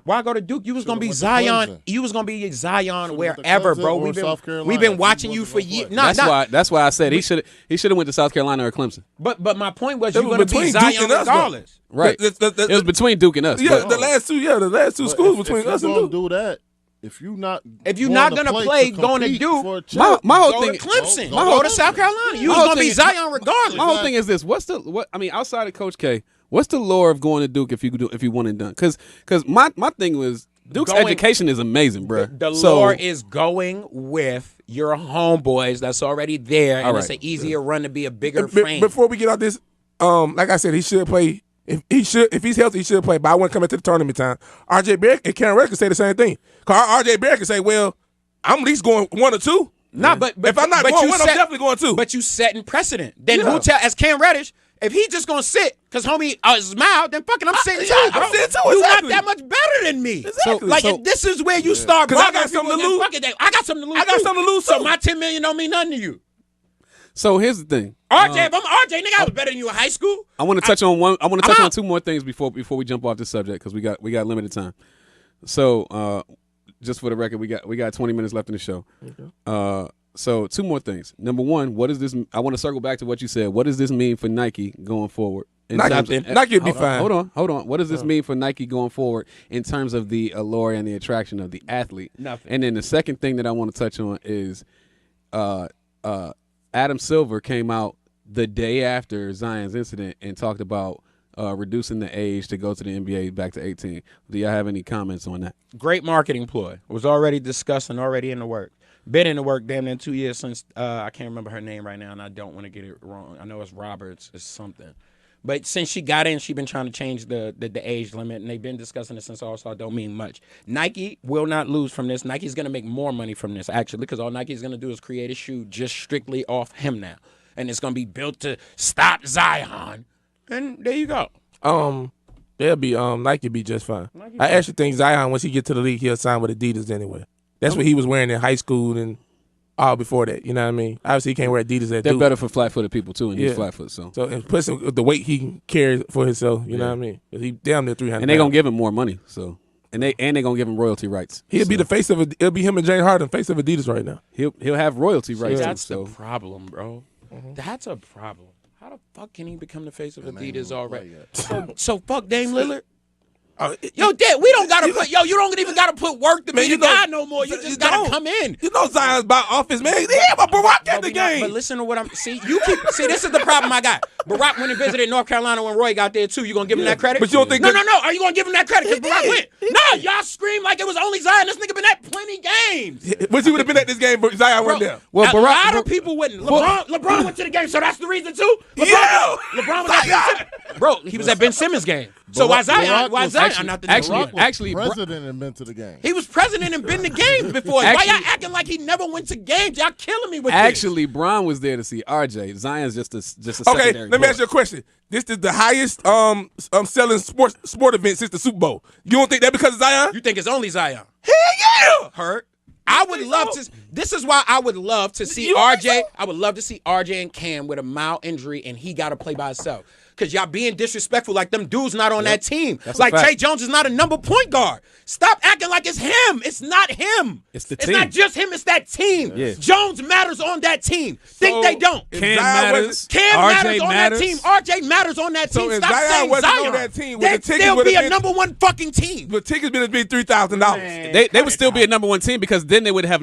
Why go to Duke? You was gonna be Zion. You was gonna be Zion wherever, bro. We've been watching you for years. That's why I said he should have went to South Carolina or Clemson. But my point was you're gonna be Zion regardless. Right. It was between Duke and us. Yeah, the last two schools between us and Duke. Do that. If you're not gonna play going to Duke, my whole go thing, to Clemson, go to South Carolina. You was gonna be Zion regardless. My whole thing is this: outside of Coach K, what's the lure of going to Duke if you want it done? Because my thing was Duke's education is amazing, bro. The lure is going with your homeboys that's already there, and it's an easier run to be a bigger frame. Before we get out this, like I said, he should play. If he's healthy, he should play. But I want to come into the tournament time. RJ Barrett and Karen Reddish can say the same thing. Because RJ Barrett can say, "Well, I'm at least going 1 or 2." Nah, but if I'm not going 1, I'm definitely going 2. But you setting precedent. Then who tell as Cam Reddish? If he just gonna sit, cause homie smile, then fucking I'm sitting too. I'm sitting too. You not that much better than me. Exactly. If this is where you start, because I got something to lose. I got something to lose. I got something to lose. So my $10 million don't mean nothing to you. So here's the thing. RJ, if I'm RJ, nigga, I was better than you in high school. I want to touch on one. I want to touch on 2 more things before we jump off this subject because we got limited time. So just for the record, we got 20 minutes left in the show. Okay. So 2 more things. Number 1, what is this? I want to circle back to what you said. What does this mean for Nike going forward? Nike would be fine. Hold on. What does this mean for Nike going forward in terms of the allure and the attraction of the athlete? Nothing. And then the second thing that I want to touch on is Adam Silver came out the day after Zion's incident and talked about reducing the age to go to the NBA back to 18. Do y'all have any comments on that? Great marketing ploy. It was already discussed and already in the work. Been in the work damn near 2 years since I can't remember her name right now, and I don't want to get it wrong. I know it's Roberts. It's something. But since she got in, she's been trying to change the age limit, and they've been discussing it since All-Star. Don't mean much. Nike will not lose from this. Nike's going to make more money from this, actually, because all Nike's going to do is create a shoe just strictly off him now. And it's going to be built to stop Zion. And there you go. They'll be Nike be just fine. I actually think Zion, once he get to the league, he'll sign with Adidas anyway. That's what he was wearing in high school and all before that. You know what I mean? Obviously, he can't wear Adidas at They're Duke. better for flat-footed people, too, and he's flat-footed. So and plus the weight he carries for himself, you know what I mean? He damn near 300 And they're going to give him more money. So And they're going to give him royalty rights. He'll be the face of it'll be him and James Harden, face of Adidas right now. He'll have royalty rights. That's the problem, bro. That's a problem. How the fuck can he become the face of Adidas already? So fuck Dame Lillard. Yo, Dad, we don't gotta put. Yo, you don't even gotta put work to be the guy no more. You just gotta come in. You know Zion's by office, man. Yeah, but Barack got the game. But listen to what I'm. See, this is the problem I got. Barack went and visited North Carolina when Roy got there too. You gonna give him that credit? But you don't think? No. Are you gonna give him that credit? Because Barack went. No, y'all scream like it was only Zion. This nigga been at plenty games. But he would have been at this game, but Zion wasn't there. Well, a lot of people wouldn't. LeBron went to the game, so that's the reason too. LeBron was at Ben Simmons. Bro, he was at Ben Simmons game. So why Zion Zion out the actually, president and been to the game. He was president and been to games before. Why y'all acting like he never went to games? Y'all killing me with this. Actually, Bron was there to see RJ. Zion's just a secondary. Okay, let me ask you a question. This is the highest selling sport event since the Super Bowl. You don't think that because of Zion? You think it's only Zion? Hell yeah! Hurt. I would love to. This is why I would love to see RJ. I would love to see RJ and Cam with a mild injury, and he got to play by himself. Because y'all being disrespectful, like them dudes not on that team. That's like Trey Jones is not a number point guard. Stop acting like it's him. It's not him. It's the team. It's not just him. It's that team. Yeah. Jones matters on that team. Think they don't. Cam matters. Cam RJ matters on that team. RJ matters on that team. So Stop Zion saying wasn't Zion. on that team, They'd still be a number one fucking team. The tickets been $3,000. They would still be a number one team because then they would have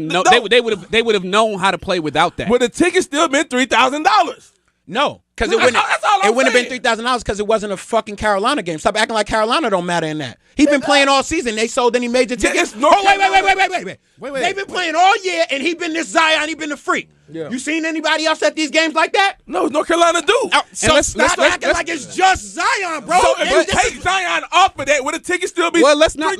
they would have known how to play without that. But the tickets still been $3,000. No, because it wouldn't have been $3,000 because it wasn't a fucking Carolina game. Stop acting like Carolina don't matter in that. He's been playing all season. They sold any major tickets. Wait. They've been playing all year, and he been this Zion. He been the freak. Yeah. You seen anybody else at these games like that? No, North Carolina do. So stop acting like it's just Zion, bro. So if you take Zion off of that, would the ticket still be let's not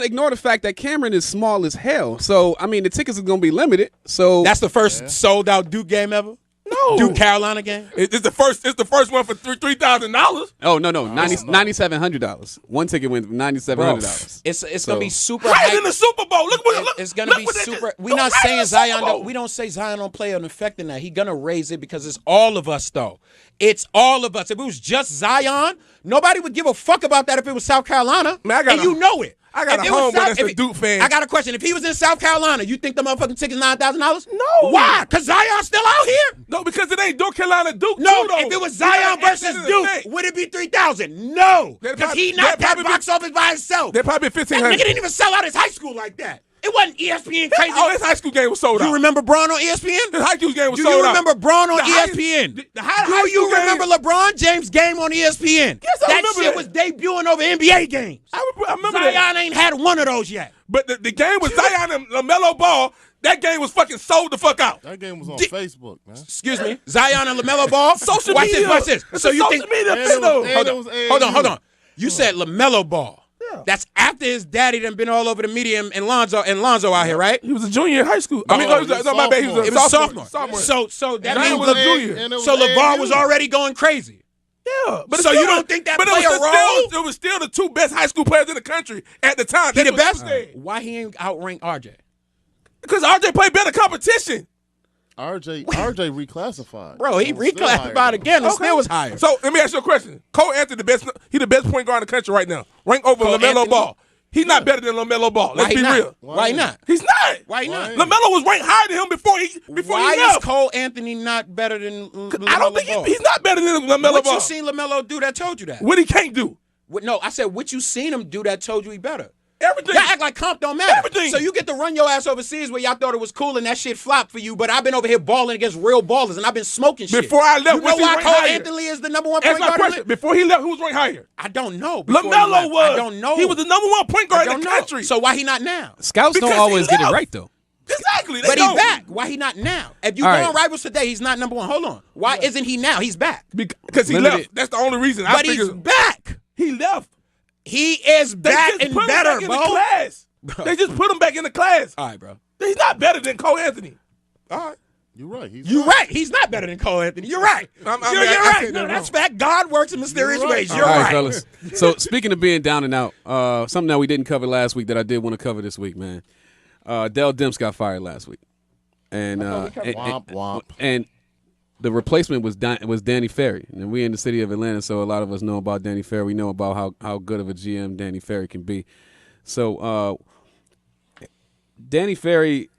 ignore the fact that Cameron is small as hell. So I mean, the tickets are gonna be limited. So that's the first sold out Duke game ever. No, Duke Carolina game. It's the first one for $3,000. Oh no, $9,700. One ticket went $9,700. It's gonna be super higher than the Super Bowl. Look, it's gonna be super. We're not saying Zion. We don't say Zion don't play an effect in that. He's gonna raise it because it's all of us though. It's all of us. If it was just Zion, nobody would give a fuck about that if it was South Carolina. And you know it. I got a homeboy that's a Duke fan. I got a question. If he was in South Carolina, you think the motherfucking ticket's $9,000? No. Why? Because Zion's still out here? No, because it ain't North Carolina Duke. No, if it was Zion versus Duke, would it be $3,000? No. Because he not that box office by himself. They're probably $1,500. That nigga didn't even sell out his high school like that. It wasn't ESPN crazy. Oh, his high school game was sold out. You remember Braun on ESPN? His high school game was sold out. Do you remember Braun on ESPN? Do you remember LeBron James game on ESPN? Yes, I remember that shit was debuting over NBA games. I remember Zion that. ain't had one of those yet. But the game was Zion and LaMelo Ball. That game was fucking sold the fuck out. That game was on Facebook, man. Excuse me. Zion and LaMelo Ball? Social media. Watch this. So you think... Hold on. You said LaMelo Ball. Yeah. That's after his daddy done been all over the media and Lonzo out here, right? He was a junior in high school. Oh, my bad. He was a sophomore. So that means was a junior. So LeBron was already going crazy. Yeah, but so you don't think that play a role? It was still the two best high school players in the country at the time. He the best? Why he ain't outranked RJ? Because RJ played better competition. RJ reclassified. Bro, he reclassified again and still was higher. So let me ask you a question. Cole Anthony, he the best point guard in the country right now. Ranked over LaMelo Ball. He's not better than LaMelo Ball. Let's be real. Why not? He's not. Why not? LaMelo was ranked higher than him before he left. Why is Cole Anthony not better than LaMelo? I don't think he's not better than LaMelo Ball. What you seen LaMelo do that told you that? What he can't do? No, I said what you seen him do that told you he better. Everything. Y'all act like comp don't matter. Everything. So you get to run your ass overseas where y'all thought it was cool and that shit flopped for you, but I've been over here balling against real ballers and I've been smoking shit. Before I left, you know why Cole Anthony is the number one point guard? Question. Before he left, who was ranked higher? I don't know. LaMelo was. I don't know. He was the number one point guard in the country. So why he not now? Scouts don't always get it right, though. Exactly. But he's back. Why he not now? If you go on Rivals today, he's not number one. Hold on. Why isn't he now? He's back. Because he left. That's the only reason. But he's back. He left. He is back and better, bro. They just put him back in the class. All right, bro. He's not better than Cole Anthony. All right. You're right. You're right. He's not better than Cole Anthony. You're right. You're right. No, that's fact. God works in mysterious ways. You're right. All right, fellas. So speaking of being down and out, something that we didn't cover last week that I did want to cover this week, man. Dell Demps got fired last week, and and the replacement was Danny Ferry, and we in the city of Atlanta, so a lot of us know about Danny Ferry. We know about how good of a GM Danny Ferry can be. So Danny Ferry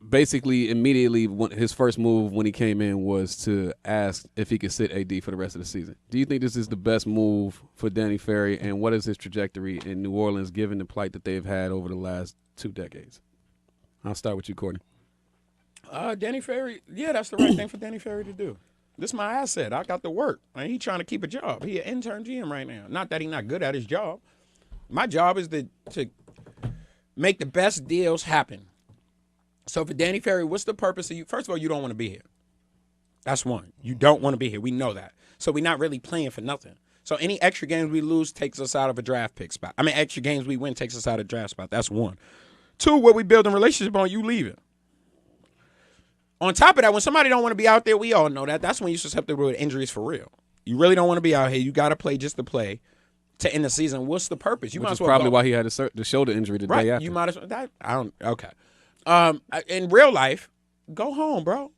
basically immediately, his first move when he came in was to ask if he could sit AD for the rest of the season. Do you think this is the best move for Danny Ferry, and what is his trajectory in New Orleans given the plight that they've had over the last 2 decades? I'll start with you, Courtney. Danny Ferry, yeah, that's the right thing for Danny Ferry to do. This is my asset. I got to work. And he's trying to keep a job. He an intern GM right now. Not that he's not good at his job. My job is to make the best deals happen. So for Danny Ferry, what's the purpose of you? First of all, you don't want to be here. That's one. You don't want to be here. We know that. So we're not really playing for nothing. So any extra games we lose takes us out of a draft pick spot. I mean, extra games we win takes us out of a draft spot. That's one. Two, what we build a relationship on, you leaving. On top of that, when somebody don't want to be out there, we all know that. That's when you're susceptible to injuries for real. You really don't want to be out here. You got to play just to play to end the season. What's the purpose? You Which might is as well probably go. why he had the shoulder injury the Right. day after. You might as well. I don't. Okay. In real life, go home, bro.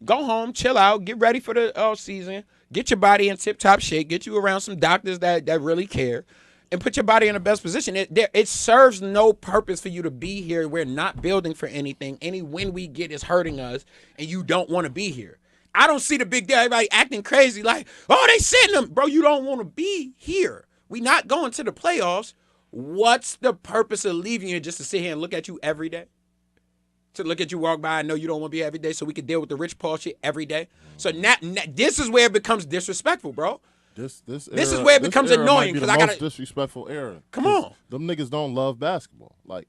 Go home, chill out, get ready for the season, get your body in tip-top shape, get you around some doctors that really care, and put your body in the best position. It serves no purpose for you to be here. We're not building for anything. Any win we get is hurting us, and you don't want to be here. I don't see the big deal. Everybody acting crazy like, oh, they sitting them. Bro, you don't want to be here. We not going to the playoffs. What's the purpose of leaving here just to sit here and look at you every day? To look at you walk by and know you don't want to be here every day so we can deal with the Rich Paul shit every day. So now this is where it becomes disrespectful, bro. This is where it becomes annoying because I got gotta disrespectful era. Come on. Them niggas don't love basketball. Like,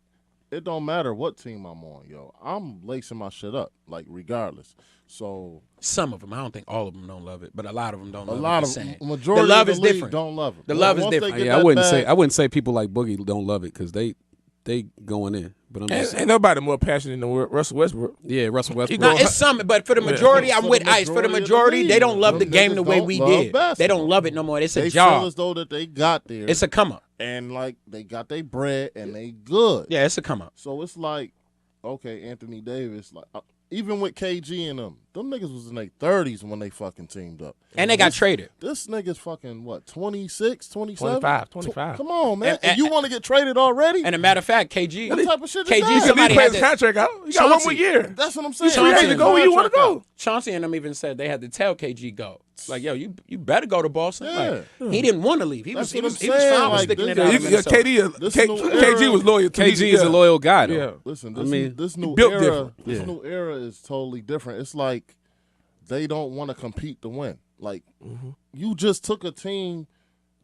it don't matter what team I'm on, yo. I'm lacing my shit up, like, regardless. So some of them, I don't think all of them don't love it, but a lot of them don't love it. a lot the of same. majority the love of is the league different. don't love it. The love is Once they different. get Yeah, that I wouldn't say people like Boogie don't love it because they going in. But I'm just Ain't nobody more passionate than Russell Westbrook. yeah, Russell Westbrook. No, it's some, but for the majority, I'm For with the Ice. For the majority of the majority, league, they don't love the them game the niggas way don't we love did. They basketball. don't love it no more. It's a They feel job. as though that they got there. It's a come up. and like they got their bread and they good. Yeah, it's a come up. So it's like, okay, Anthony Davis, like even with KG and them niggas was in their 30s when they fucking teamed up. And they got traded. This nigga's fucking, what, 26, 27? 25. Come on, man. And you want to get traded already? And a matter of fact, KG. What type of shit is KG, that? somebody He had plays his to, contract out. You got one more year. That's what I'm saying. Chauncey Chauncey and go where you want to go. Chauncey and them even said they had to tell KG go. Like, yo, you better go to Boston. Yeah. Like, he didn't want to leave. He was That's what fine I'm saying. with Like, sticking it this- out. yeah, in Minnesota. KG was loyal to KG is a loyal guy, though. Yeah. Listen, I mean, this new built era, different. this Yeah. new era is totally different. It's like they don't want to compete to win. Like you just took a team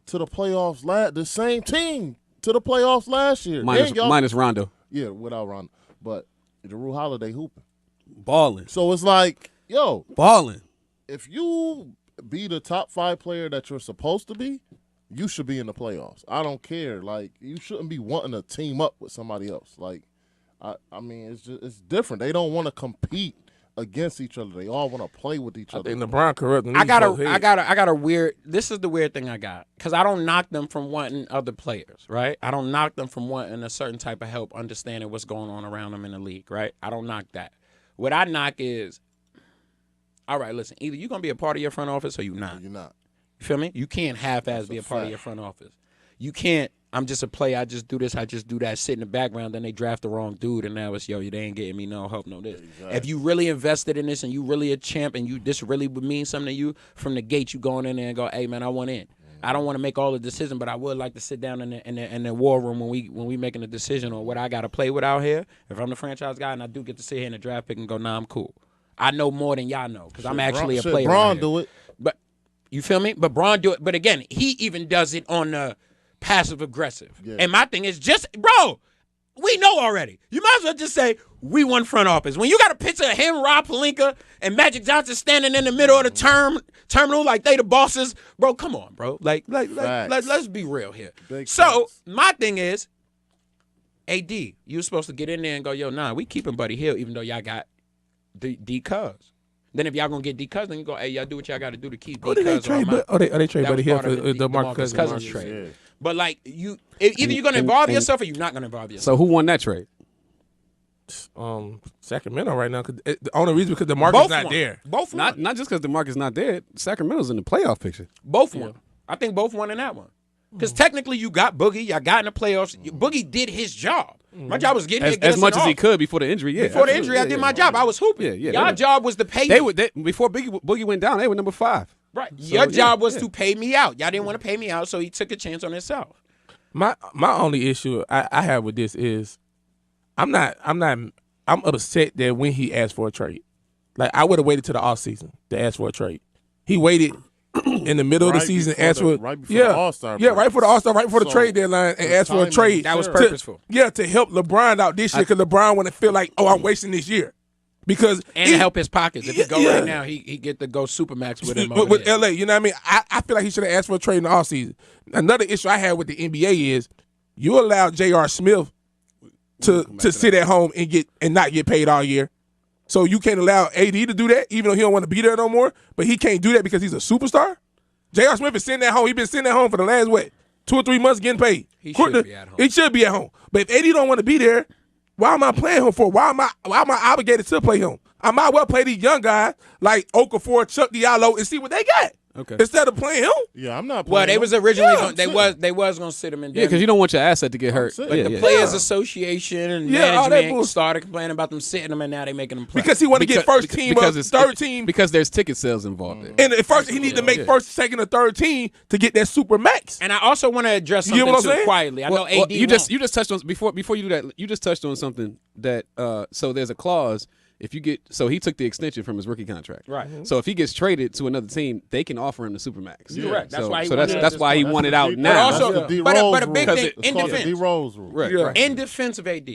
to the playoffs the same team to the playoffs last year. Minus Rondo. Yeah, without Rondo. But Jrue Holiday hooping. Balling. So it's like, yo, Balling. if you be the top 5 player that you're supposed to be, you should be in the playoffs. I don't care. Like, you shouldn't be wanting to team up with somebody else. Like, I mean, it's different. They don't want to compete against each other. They all want to play with each I other. think LeBron corrupting. I got a weird. This is the weird thing I got, because I don't knock them from wanting other players, right? I don't knock them from wanting a certain type of help, understanding what's going on around them in the league, right? I don't knock that. What I knock is, all right, listen, either you're gonna be a part of your front office or you're not. You're not. You feel me? You can't half-ass be a part of your front office. You can't. I'm just a player. I just do this. I just do that. Sit in the background. Then they draft the wrong dude, and now it's they ain't getting me no help, no this. Exactly. If you really invested in this and you really a champ and this really would mean something to you, from the gate you going in there and go, hey man, I want in. I don't want to make all the decisions, but I would like to sit down in the war room when we making a decision on what I got to play with out here. If I'm the franchise guy and I do get to sit here in the draft pick and go, nah, I'm cool. I know more than y'all know because I'm actually a player. Bron do it. But you feel me? But Bron do it. But again, he even does it on the passive aggressive. Yeah. And my thing is just, bro, we know already. You might as well just say we won front office. When you got a picture of him, Rob Pelinka, and Magic Johnson standing in the middle of the terminal like they the bosses, bro, come on, bro. Let's be real here. Big So facts. my thing is, AD, you were supposed to get in there and go, yo, nah, we keeping Buddy Hield even though y'all got D-Cuz. Then if y'all gonna get D-Cuz, then you go, hey, y'all do what y'all got to do to keep D-Cuz. They trade That Buddy was Hield part for of the DeMarcus Cousins Cousins. trade. Yeah. But like either you're gonna involve yourself or you're not gonna involve yourself. So who won that trade? Sacramento right now. The only reason because DeMarcus Both not won. there. Both won. Not just because DeMarcus not there. Sacramento's in the playoff picture. Both won. I think both won in that one. Because technically you got Boogie, y'all got in the playoffs. Boogie did his job. My job was getting here, get As us much in as he off. could before the injury. Yeah, Before the absolutely. injury, I did my job. I was hooping. Yeah. Y'all job was to pay They me. were before Boogie went down. They were number 5. Right. So, Your job yeah, was yeah. to pay me out. Y'all didn't want to pay me out, so he took a chance on himself. My only issue I have with this is I'm upset that when he asked for a trade. Like I would have waited till the offseason to ask for a trade. He waited in the middle of the Right season, before asked the- for right before the All-Star Yeah, break. right for the All-Star, right before the So, trade deadline, and the asked for a timing- trade. That was to- purposeful. To help LeBron out this year because LeBron wouldn't feel like, oh, I'm wasting this year. Because and to help his pockets. If he go right now, he get to go Supermax with him with LA. You know what I mean? I feel like he should have asked for a trade in the offseason. Another issue I had with the NBA is you allow J.R. Smith to sit at home and not get paid all year. So you can't allow AD to do that, even though he don't want to be there no more. But he can't do that because he's a superstar. J.R. Smith is sitting at home. He's been sitting at home for the last 2 or 3 months getting paid. He should be at home. He should be at home. But if AD don't want to be there, why am I playing him for? Why am I obligated to play him? I might well play these young guys like Okafor, Chuck Diallo, and see what they got. Okay. Instead of playing him. Yeah, I'm not playing Well, they him. was originally they was gonna sit him in. Yeah, because you don't want your asset to get hurt. But the Players Association and management started complaining about them sitting them, and now they making them play. Because he want to get first team or third team. Because there's ticket sales involved there. And at first he need to make first, second, or third team to get that super max. And I also want to address something too quietly. I know AD. You just touched on before you do that. You just touched on something that so there's a clause. If you get he took the extension from his rookie contract, right? So if he gets traded to another team, they can offer him the supermax. Yeah. Correct. That's why. That's why he wanted out now. But also, but a big thing in defense. D-Rose rule. Right. In defense of AD,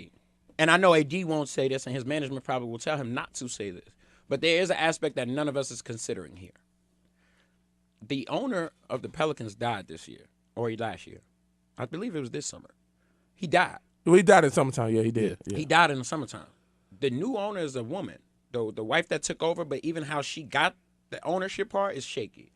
and I know AD won't say this, and his management probably will tell him not to say this, but there is an aspect that none of us is considering here. The owner of the Pelicans died this year, or last year. I believe it was this summer. He died. Well, he died in summertime. Yeah, he did. Yeah. He died in the summertime. The new owner is a woman, the wife that took over, but even how she got the ownership part is shaky.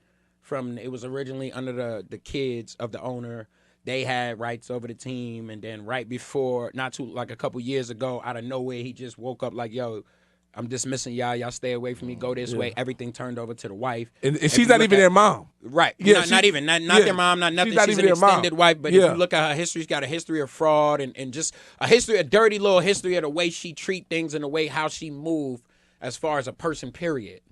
It was originally under the kids of the owner. They had rights over the team, and then right before, a couple years ago, out of nowhere, he just woke up like, yo, I'm dismissing y'all. Y'all stay away from me. Go this way. Everything turned over to the wife. And she's not even their mom. Right. Yeah, not even their mom, not nothing. She's an extended wife. But if you look at her history, she's got a history of fraud and just a dirty little history of the way she treat things and the way how she moved as far as a person, period.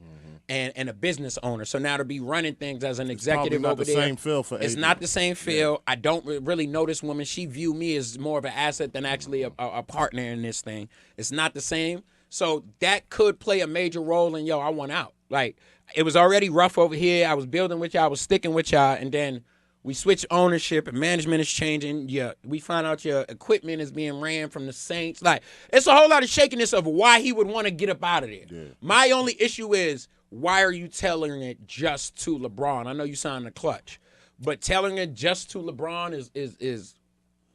And a business owner. So now to be running things as an executive over there. Same feel for it's AD. not the same feel. Yeah. I don't really know this woman. She viewed me as more of an asset than actually a partner in this thing. It's not the same. So that could play a major role in, I want out. Like, it was already rough over here. I was building with y'all. I was sticking with y'all. And then we switch ownership and management is changing. Yeah, we find out your equipment is being ran from the Saints. Like, it's a whole lot of shakiness of why he would want to get up out of there. Yeah. My only issue is, why are you telling it just to LeBron? I know you signed the clutch. But telling it just to LeBron is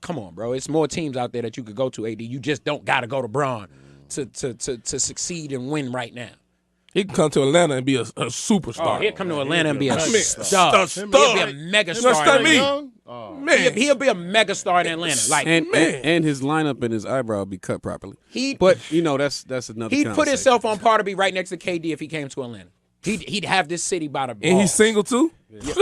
come on, bro. It's more teams out there that you could go to, AD. You just don't got to go to LeBron to succeed and win right now. He can come to Atlanta and be a superstar. Oh, he'll come to Atlanta and be a star. He'll be a mega star. He'll be a mega star in Atlanta. Like, and his lineup and his eyebrow will be cut properly. But that's another. He'd put himself on par to be right next to KD if he came to Atlanta. He'd have this city by the ball. And he's single too. Yeah.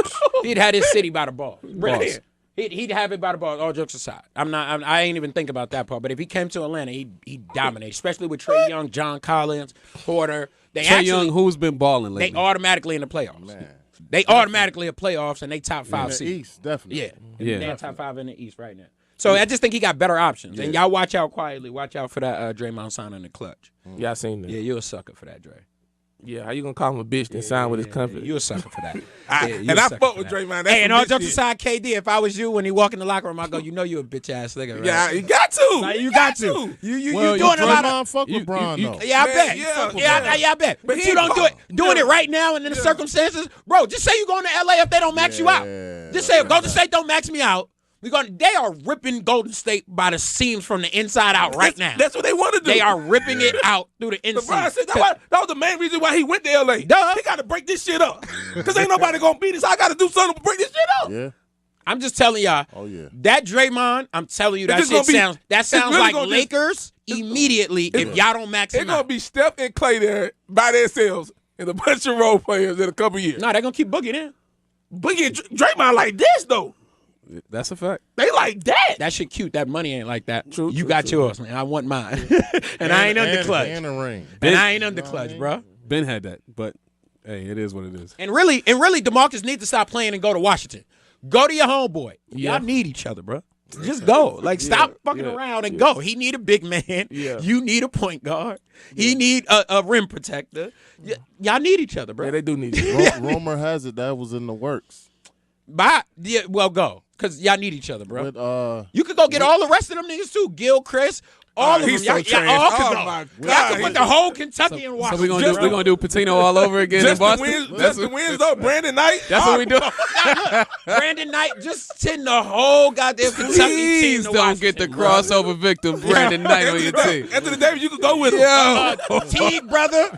He'd have this city by the ball. Right. He'd have it by the ball. All jokes aside, I ain't even think about that part. But if he came to Atlanta, he'd dominate, especially with Trae Young, John Collins, Porter. Trae Young, who's been balling lately? They automatically in the playoffs. Man. They automatically in playoffs, and they top 5 seed. East, definitely. Yeah. They're top 5 in the East right now. So I just think he got better options. And y'all watch out quietly. Watch out for that Draymond signing in the clutch. Yeah, I seen that. Yeah, you're a sucker for that, Dre. Yeah, how you gonna call him a bitch and sign with his company? You a sucker for that. I fuck with Draymond. Hey, and all jokes aside, KD, if I was you, when he walk in the locker room, I go, you know you a bitch ass nigga, right? Yeah, you got to. Like, you got to. You doing a lot of. Fuck LeBron though. Yeah, I bet. Yeah, I bet. But if you don't do it, doing it right now and in the circumstances, bro, just say you going to LA if they don't max you out. Just say Golden State don't max me out. They are ripping Golden State by the seams from the inside out right now. That's what they want to do. They are ripping it out through the inside. That was the main reason why he went to LA. Duh. He got to break this shit up. Because ain't nobody going to beat us. I got to do something to break this shit up. Yeah. I'm just telling y'all. Oh, yeah. That Draymond, I'm telling you, that sounds like Lakers immediately if y'all don't max him out. It's going to be Steph and Clay there by themselves and a bunch of role players in a couple years. No, they're going to keep Boogie there. Boogie and Draymond like this, though. That's a fact. They like that. That shit cute. That money ain't like that. True. You got yours, man. I want mine. and I ain't under clutch. And a ring. And I ain't under clutch, bro. Ben had that, but hey, it is what it is. And really, DeMarcus needs to stop playing and go to Washington. Go to your homeboy. Y'all need each other, bro. Just go. Like, stop fucking around and go. He need a big man. Yeah. You need a point guard. He need a rim protector. Y'all need each other, bro. Yeah, they do need each other. Rumor has it that was in the works. Well, go. Because y'all need each other, bro. With, you could go get all the rest of them niggas, too. Gil, Chris, All of them. He's so Y'all trash. all can Oh, go. my Y'all God. can put the whole Kentucky in So Washington. we're gonna do Patino all over again in Just the Boston. wins, just the wins though. Brandon Knight. That's what we do. Brandon Knight just send the whole goddamn Kentucky team Please to don't Washington, get the bro. crossover victim, Brandon Knight, on your team. Anthony Davis, you can go with him. Teague brother.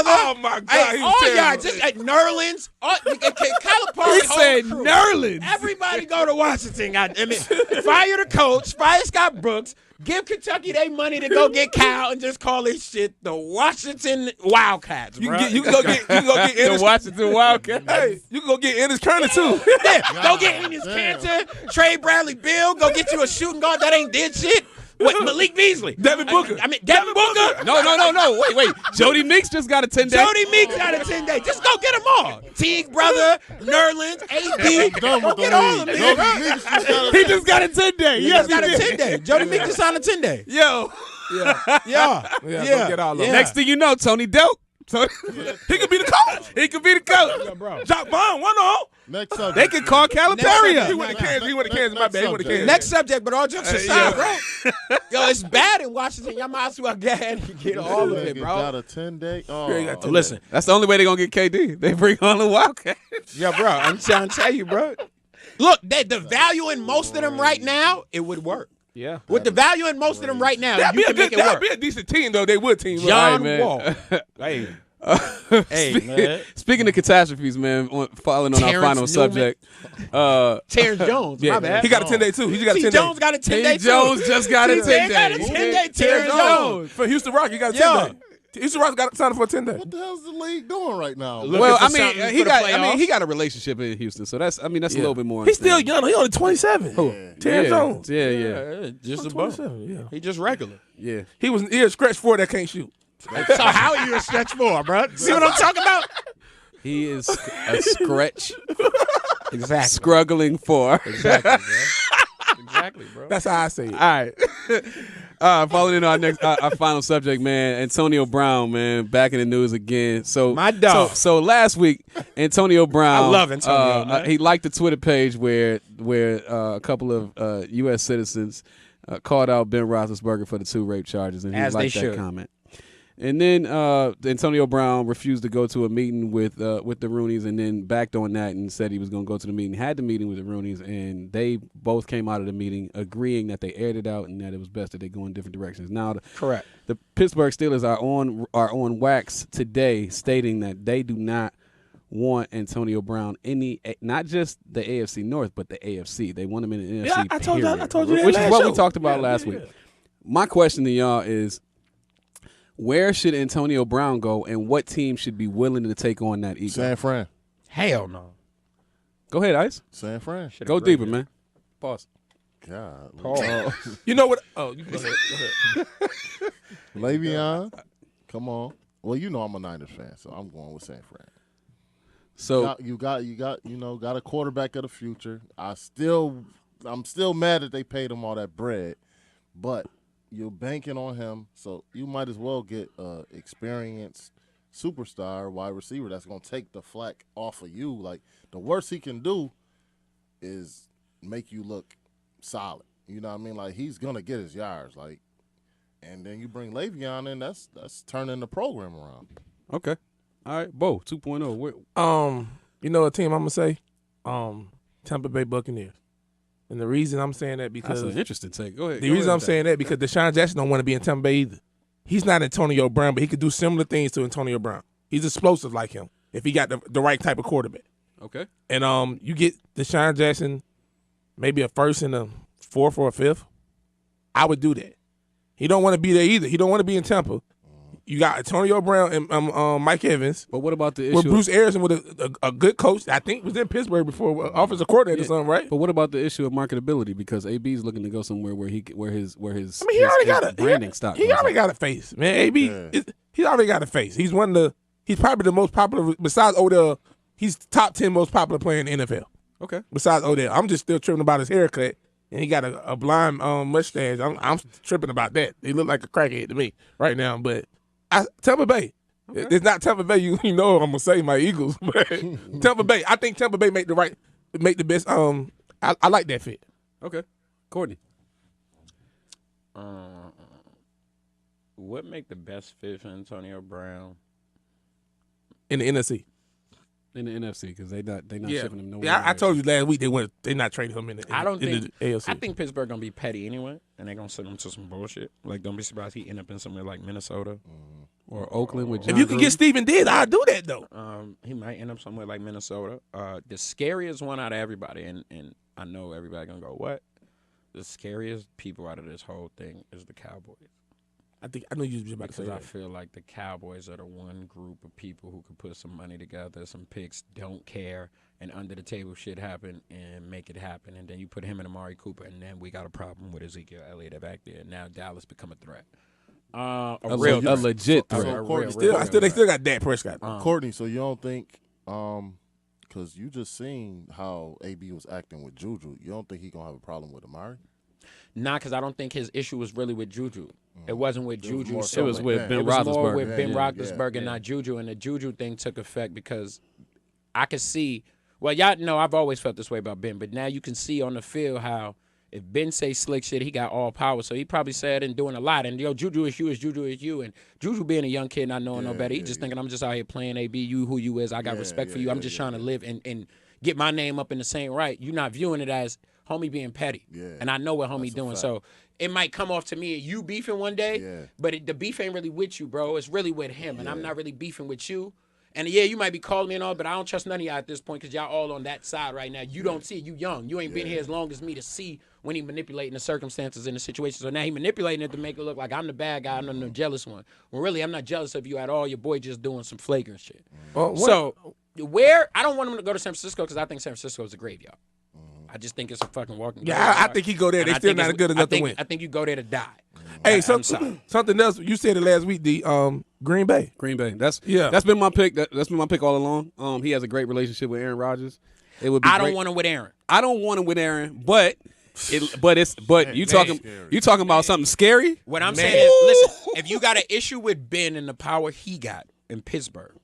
Oh my God, Hey, he all was y'all terrible. just at Nerlens. Calipari. He said Nerlens. Everybody go to Washington. Fire the coach. Fire Scott Brooks. Give Kentucky their money to go get Cal and just call this shit the Washington Wildcats, You bro. can go get The Ennis. Washington Wildcats. Hey, you can go get Ennis Kerner too. Yeah, go get Enes Cantor, Trey Bradley Bill. Go get you a shooting guard that ain't did shit. What, Malik Beasley. Devin Booker. I mean, Devin Booker. No. Wait. Jody Meeks just got a 10-day. Jody Meeks got a 10-day. Just go get them all. Teague brother, Nerlens, AD. Done Go with the get all of league. them, Jody bro. Meeks just got He just got a 10-day. He just got a 10-day. Jody Meeks just signed a 10-day. Yo. Yeah. Go get all of them. Next thing you know, Tony Delk. He could be the coach. He could be the coach. bro. Jacques Vaughn, one on. Next subject. They could call Calipari He up. went to Kansas. He went to Kansas. My bad. He went to Kansas. Next subject, but all jokes aside, bro. Yo, it's bad in Washington. Y'all might as well go ahead and get all of it, Nigga bro. got a 10-day. Oh, Yeah, he got 10 Listen, That's the only way they're going to get KD. They bring on the Wildcats. yeah, bro. I'm trying to tell you, bro. Look, the value in most of them right now, it would work. Yeah. With the value in most of them right now, That'd you be a can make good. it That'd work. be a decent team though. They would team. John man. Wall. Hey. Hey, man. Speaking of catastrophes, man, following on our Terrence final Newman. subject. Terrence Jones, my bad. He got a 10-day too. He just got a T. 10-day. Jones got a 10-day T. Jones just got a 10-day. got a 10-day. Terrence Jones. For Houston Rockets, he got a Yo. 10-day. Houston Rockets got signed for a 10-day. What the hell's the league doing right now? Look Well, at the I mean, something he for the got. playoffs. He got a relationship in Houston, so that's. I mean, that's a little bit more. He's still understandable. young. He only 27. Terrence Jones. Yeah. Just a bum. 27. Yeah. He just regular. Yeah. He a stretch four that can't shoot. So how are you a stretch four, bro? See what I'm talking about? He is a scratch, Exactly. struggling for. Exactly, bro. Exactly, bro. That's how I say it. All right. Following in our next, our final subject, man. Antonio Brown, man, back in the news again. So My dog. So last week, Antonio Brown. I love Antonio, man. He liked the Twitter page where a couple of U.S. citizens called out Ben Roethlisberger for the 2 rape charges, and he As they liked that should. comment. And then Antonio Brown refused to go to a meeting with the Rooneys, and then backed on that and said he was going to go to the meeting. Had the meeting with the Rooneys, and they both came out of the meeting agreeing that they aired it out and that it was best that they go in different directions. Now, Correct. the Pittsburgh Steelers are on wax today, stating that they do not want Antonio Brown not just the AFC North, but the AFC. They want him in the NFC. Yeah, I told you that which last is what we show. talked about Yeah, last yeah. week. My question to y'all is, where should Antonio Brown go, and what team should be willing to take on that ego? San Fran. Hell no. Go ahead, Ice. San Fran. Go deeper, man. Pause. God. You know what? Oh, you go ahead. Le'Veon. Come on. Well, you know I'm a Niners fan, so I'm going with San Fran. So You got a quarterback of the future. I'm still mad that they paid him all that bread, but you're banking on him, so you might as well get experienced superstar wide receiver that's gonna take the flack off of you. Like, the worst he can do is make you look solid. You know what I mean? Like, he's gonna get his yards. Like, and then you bring Le'Veon in, that's turning the program around. okay, all right, Bo 2.0. Where, You know what team I'm gonna say? Tampa Bay Buccaneers. And the reason I'm saying that because that's an interesting take. Go ahead. the reason I'm saying that because Deshaun Jackson don't want to be in Tampa Bay either. He's not Antonio Brown, but he could do similar things to Antonio Brown. He's explosive like him if he got the right type of quarterback. Okay. And you get Deshaun Jackson, maybe a first and a fourth or a fifth. I would do that. He don't want to be there either. He don't want to be in Tampa. You got Antonio Brown and Mike Evans. But what about the issue? With Bruce Arians with a good coach, I think was in Pittsburgh before offensive coordinator or something, right? But what about the issue of marketability? Because AB is looking to go somewhere where his I mean, he already got a branding stock. He already got a face, man. AB, he already got a face. He's he's probably the most popular besides Odell. He's top 10 most popular player in the NFL. Okay. Besides Odell, I'm just still tripping about his haircut, and he got a blind mustache. I'm tripping about that. He look like a crackhead to me right now, but. Tampa Bay. Okay. It's not Tampa Bay. You know I'm gonna say my Eagles, but Tampa Bay. I think Tampa Bay make the best. I like that fit. Okay. Courtney. what make the best fit for Antonio Brown? In the NFC. In the NFC, because they not Yeah. shipping him nowhere. Yeah, I told you last week they're not trading him in the AFC. I think Pittsburgh gonna be petty anyway, and they're gonna send him to some bullshit. Like, don't be surprised he end up in somewhere like Minnesota or Oakland with John If you can Gruden. get Steven Diggs, I'll do that though. He might end up somewhere like Minnesota. The scariest one out of everybody, and I know everybody gonna go, what? The scariest people out of this whole thing is the Cowboys. I know you was about to say Because I that. feel like the Cowboys are the one group of people who could put some money together, some picks, don't care, and under the table shit happen and make it happen. And then you put him and Amari Cooper, and then we got a problem with Ezekiel Elliott back there. Now Dallas become a threat. A legit threat. They still got Dak Prescott. Courtney, so you don't think, because you just seen how AB was acting with Juju, you don't think he gonna have a problem with Amari? Nah, because I don't think his issue was really with Juju. It wasn't with Juju. It was with Ben It was more Roethlisberger. with Ben Roethlisberger, not Juju. And the Juju thing took effect because I could see. Well, y'all know I've always felt this way about Ben, but now you can see on the field how if Ben say slick shit, he got all power. So he probably said and doing a lot. And Juju is you. And Juju being a young kid, not knowing no better, he just thinking I'm just out here playing AB. You who you is. I got respect for you. I'm just trying to live and get my name up in the same right. You're not viewing it as homie being petty. Yeah. And I know what homie doing. So it might come off to me you beefing one day, but the beef ain't really with you, bro. It's really with him. And I'm not really beefing with you. And yeah, you might be calling me and all, but I don't trust none of y'all at this point because y'all all on that side right now. You don't see it. You young. You ain't been here as long as me to see when he manipulating the circumstances and the situation. So now he manipulating it to make it look like I'm the bad guy. I'm the jealous one. Well, really, I'm not jealous of you at all. Your boy just doing some flagrant shit. So where I don't want him to go to San Francisco because I think San Francisco is a graveyard. I just think it's a fucking walking graveyard. I think he go there. They still not good enough to win. I think you go there to die. Hey, something else. You said it last week. The Green Bay. That's been my pick. That's been my pick all along. He has a great relationship with Aaron Rodgers. It would be I don't want him with Aaron. I don't want him with Aaron, but you talking about something scary? What I'm saying is, listen, if you got an issue with Ben and the power he got in Pittsburgh,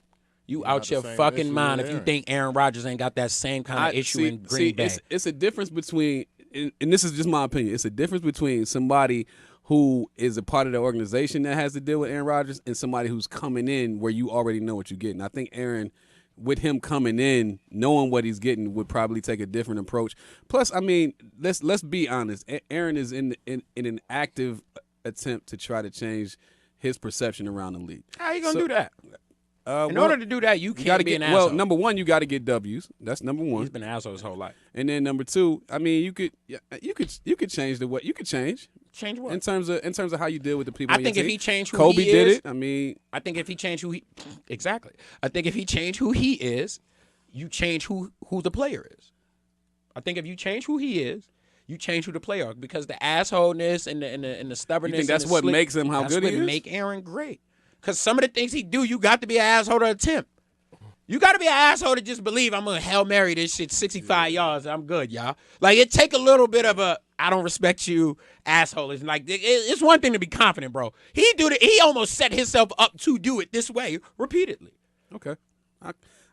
you out your fucking mind if you think Aaron Rodgers ain't got that same kind of issue in Green Bay. It's a difference between, and this is just my opinion, it's a difference between somebody who is a part of the organization that has to deal with Aaron Rodgers and somebody who's coming in where you already know what you're getting. I think Aaron, with him coming in, knowing what he's getting, would probably take a different approach. Plus, I mean, let's be honest. Aaron is in an active attempt to try to change his perception around the league. How you gonna do that? In order to do that, you can't be an asshole. Well, number one, you got to get W's. That's number one. He's been an asshole his whole life. And then number two, I mean, you could change the way you could change. Change what? In terms of how you deal with the people. I think if he changed who Kobe he is, did it. I mean, I think if he changed who he exactly. I think if he changed who he is, you change who the player is. I think if you change who he is, you change who the player is because the assholeness and the stubbornness. You think that's what makes him how good he is? That's what make Aaron great. Because some of the things he do, you got to be an asshole to attempt. You got to be an asshole to just believe I'm going to Hail Mary this shit 65 yards. I'm good, y'all. Like, it take a little bit of a I don't respect you asshole. It's like, it's one thing to be confident, bro. He almost set himself up to do it this way repeatedly. Okay.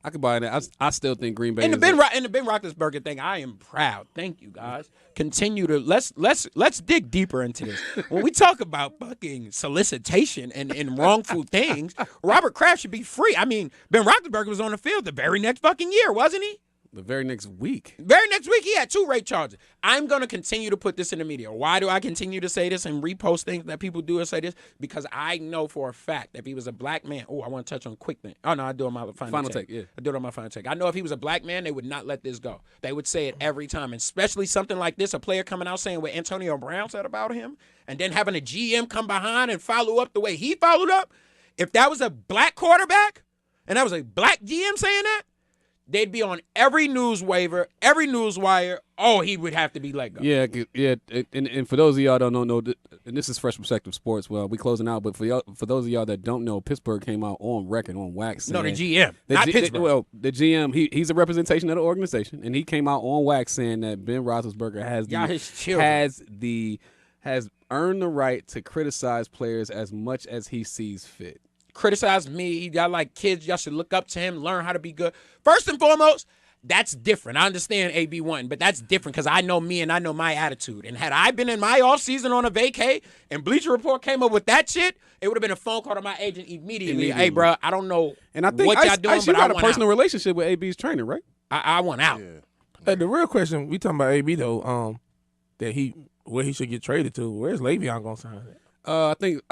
I could buy that. I still think Green Bay. And the Ben Roethlisberger thing, I am proud. Thank you, guys. Continue to let's dig deeper into this. When we talk about fucking solicitation and wrongful things, Robert Kraft should be free. I mean, Ben Roethlisberger was on the field the very next fucking year, wasn't he? The very next week. Very next week, he had 2 rape charges. I'm going to continue to put this in the media. Why do I continue to say this and repost things that people do and say this? Because I know for a fact that if he was a black man, I want to touch on a quick thing. Oh, no, I do it on my final take. Yeah. I do it on my final take. I know if he was a black man, they would not let this go. They would say it every time, and especially something like this, a player coming out saying what Antonio Brown said about him, and then having a GM come behind and follow up the way he followed up. If that was a black quarterback and that was a black GM saying that, they'd be on every news waiver, every news wire. Oh, he would have to be let go. Yeah. And for those of y'all that don't know, and this is Fresh Perspective Sports. Well, we closing out, but for those of y'all that don't know, Pittsburgh came out on record, on wax. No, the GM, not Pittsburgh. The GM, he's a representation of the organization, and he came out on wax saying that Ben Roethlisberger has earned the right to criticize players as much as he sees fit. Criticize me. Y'all like kids. Y'all should look up to him, learn how to be good. First and foremost, That's different. I understand AB one, but that's different because I know me and I know my attitude. And had I been in my off season on a vacay and Bleacher Report came up with that shit, it would have been a phone call to my agent immediately. Hey, bro, I don't know And I think what y'all doing, Ice, but you got I a want personal out. relationship with AB's trainer, right? I want out. Yeah. The real question we talking about AB though, where he should get traded to. Where's Le'Veon gonna sign at? I think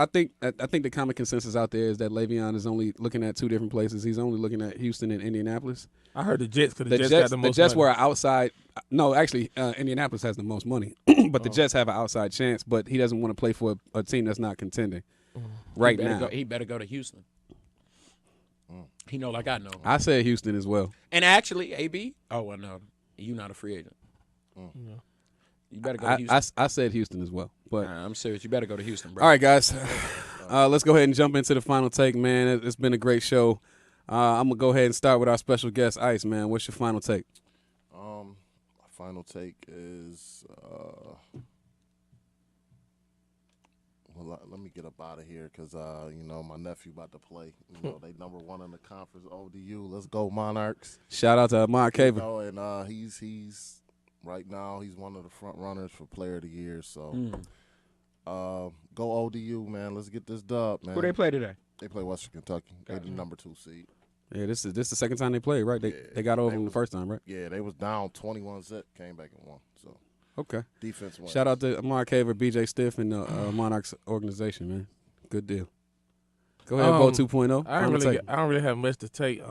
the common consensus out there is that Le'Veon is only looking at two different places. He's only looking at Houston and Indianapolis. I heard the Jets because the Jets got the most. The Jets money. were outside. No, actually, Indianapolis has the most money, but the Jets have an outside chance. But he doesn't want to play for a team that's not contending right now. He better go to Houston. He know like I know. I said Houston as well. And actually, AB, oh, well, no, you're not a free agent. You better go to Houston. I said Houston as well. But I'm serious. You better go to Houston, bro. all right, guys, let's go ahead and jump into the final take, man. It's been a great show. I'm gonna go ahead and start with our special guest, Ice, man. What's your final take? My final take is well, let me get up out of here because my nephew about to play. They number one in the conference. ODU. Let's go Monarchs. Shout out to Mark Caver. And he's right now he's one of the front runners for Player of the Year. So go ODU, man. Let's get this dub, man. Who they play today? They play Western Kentucky. They're the number 2 seed. Yeah, this is the second time they played, right? They got over them the first time, right? Yeah, they was down 21-0, came back and won. So Okay. defense wins. Shout out to Mark Caver, BJ Stiff, and the Monarchs organization, man. Good deal. Go ahead, Bo 2.0. I don't really have much to take.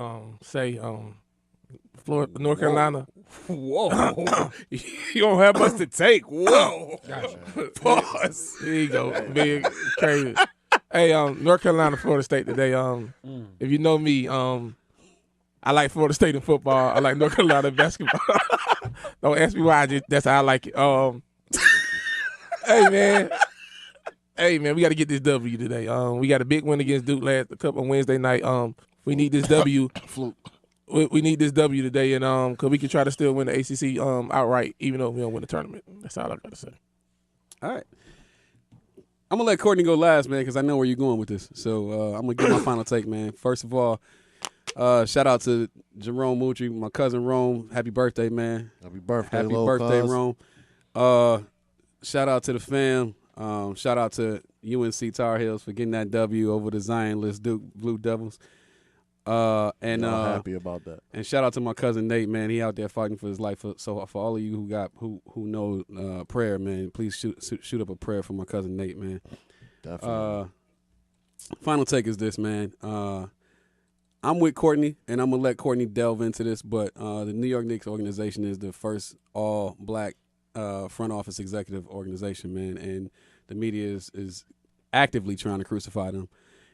Florida, North Carolina. Whoa. You don't have much to take. Whoa. Pause. There you go. Big crazy. Hey, North Carolina, Florida State today. If you know me, I like Florida State in football. I like North Carolina in basketball. Don't ask me why. That's how I like it. Hey man, we got to get this W today. We got a big win against Duke last couple on Wednesday night. We need this W. We need this W today, and because we can try to still win the ACC outright, even though we don't win the tournament. That's all I got to say. All right. I'm going to let Courtney go last, man, because I know where you're going with this. So I'm going to give my final take, man. First of all, shout out to Jerome Mutri, my cousin Rome. Happy birthday, man. Happy birthday, Happy birthday, Rome. Shout out to the fam. Shout out to UNC Tar Heels for getting that W over the Zionless Duke Blue Devils. I'm happy about that. And shout out to my cousin Nate, man. He out there fighting for his life. So for all of you who know prayer, man, please shoot up a prayer for my cousin Nate, man. Definitely. Final take is this, man. I'm with Courtney, and I'm gonna let Courtney delve into this. But the New York Knicks organization is the first all-black front office executive organization, man, and the media is actively trying to crucify them.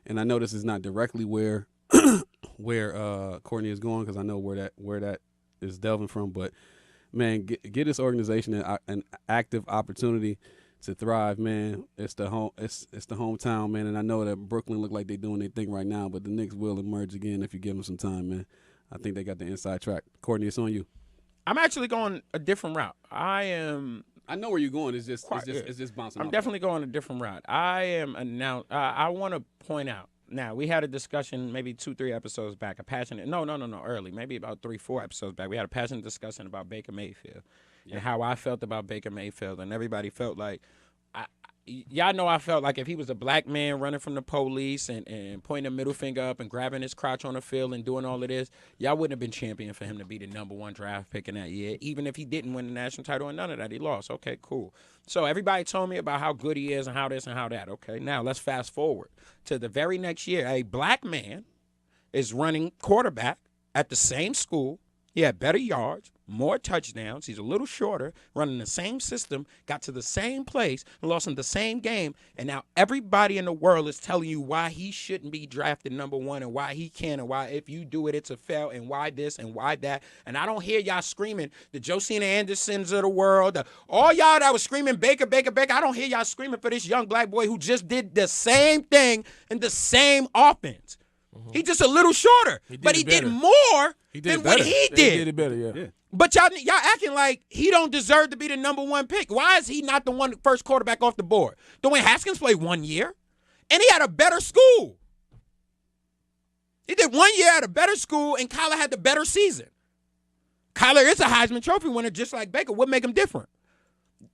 And I know this is not directly where Courtney is going, because I know where that is delving from. But man, get this organization an active opportunity to thrive, man. It's the hometown, man. And I know that Brooklyn look like they're doing their thing right now, but the Knicks will emerge again if you give them some time, man. I think they got the inside track. Courtney, it's on you. I'm actually going a different route. I know where you're going. It's just bouncing. I'm definitely going a different route. I want to point out. Now, we had a discussion maybe 2-3 episodes back, early, maybe about 3-4 episodes back. We had a passionate discussion about Baker Mayfield and how I felt about Baker Mayfield. And everybody felt like, y'all know I felt like if he was a black man running from the police and pointing a middle finger up and grabbing his crotch on the field and doing all of this, y'all wouldn't have been champion for him to be the number 1 draft pick in that year, even if he didn't win the national title and none of that. He lost. Okay, cool. So everybody told me about how good he is and how this and how that. Okay, now let's fast forward to the very next year. A black man is running quarterback at the same school. He had better yards, more touchdowns. He's a little shorter, running the same system, got to the same place, and lost in the same game. And now everybody in the world is telling you why he shouldn't be drafted number 1 and why he can and why if you do it, it's a fail and why this and why that. And I don't hear y'all screaming the Josina Andersons of the world, all y'all that was screaming Baker, Baker, Baker. I don't hear y'all screaming for this young black boy who just did the same thing in the same offense. He's just a little shorter, but he did more than what he did. He did it better, yeah. But y'all acting like he don't deserve to be the number 1 pick. Why is he not the first quarterback off the board? Dwayne Haskins played 1 year, and he had a better school. He did 1 year at a better school, and Kyler had the better season. Kyler is a Heisman Trophy winner just like Baker. What make him different?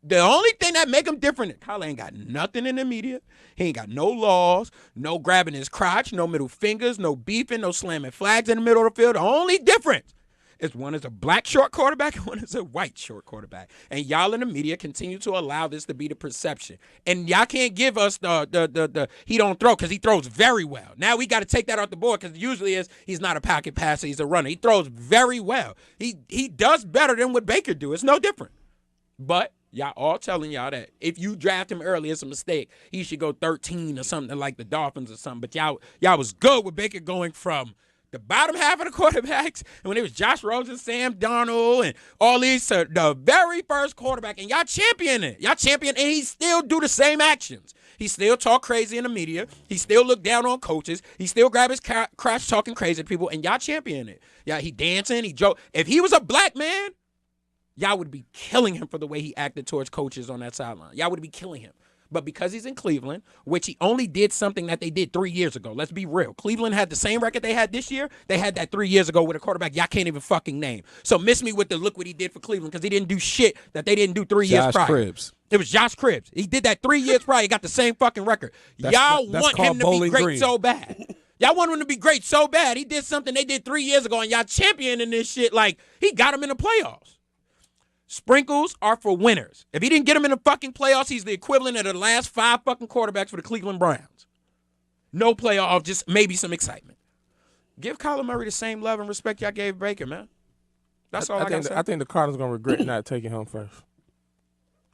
The only thing that make him different is Kyler ain't got nothing in the media. He ain't got no laws, no grabbing his crotch, no middle fingers, no beefing, no slamming flags in the middle of the field. The only difference is one is a black short quarterback and one is a white short quarterback. And y'all in the media continue to allow this to be the perception. And y'all can't give us the he don't throw because he throws very well. Now we got to take that off the board because usually he's not a pocket passer, he's a runner. He throws very well. He does better than what Baker do. It's no different. But y'all all telling y'all that if you draft him early, it's a mistake. He should go 13 or something like the Dolphins or something. But y'all was good with Baker going from the bottom half of the quarterbacks, and when it was Josh Rosen, Sam Darnold, and all these, the very first quarterback, and y'all champion it. Y'all champion, and he still do the same actions. He still talk crazy in the media. He still look down on coaches. He still grab his crotch talking crazy to people, and y'all champion it. Yeah, he dancing, he joke. If he was a black man, y'all would be killing him for the way he acted towards coaches on that sideline. Y'all would be killing him. But because he's in Cleveland, which he only did something that they did 3 years ago. Let's be real. Cleveland had the same record they had this year. They had that 3 years ago with a quarterback y'all can't even fucking name. So miss me with the look what he did for Cleveland because he didn't do shit that they didn't do 3 years prior. Cribbs. It was Josh Cribbs. He did that 3 years prior. He got the same fucking record. Y'all want him to be great so bad. Y'all want him to be great so bad. He did something they did 3 years ago, and y'all championing this shit like he got him in the playoffs. Sprinkles are for winners. If he didn't get him in the fucking playoffs, he's the equivalent of the last 5 fucking quarterbacks for the Cleveland Browns. No playoff, just maybe some excitement. Give Kyler Murray the same love and respect y'all gave Baker, man. That's all I got to say. I think the Cardinals going to regret not taking him first.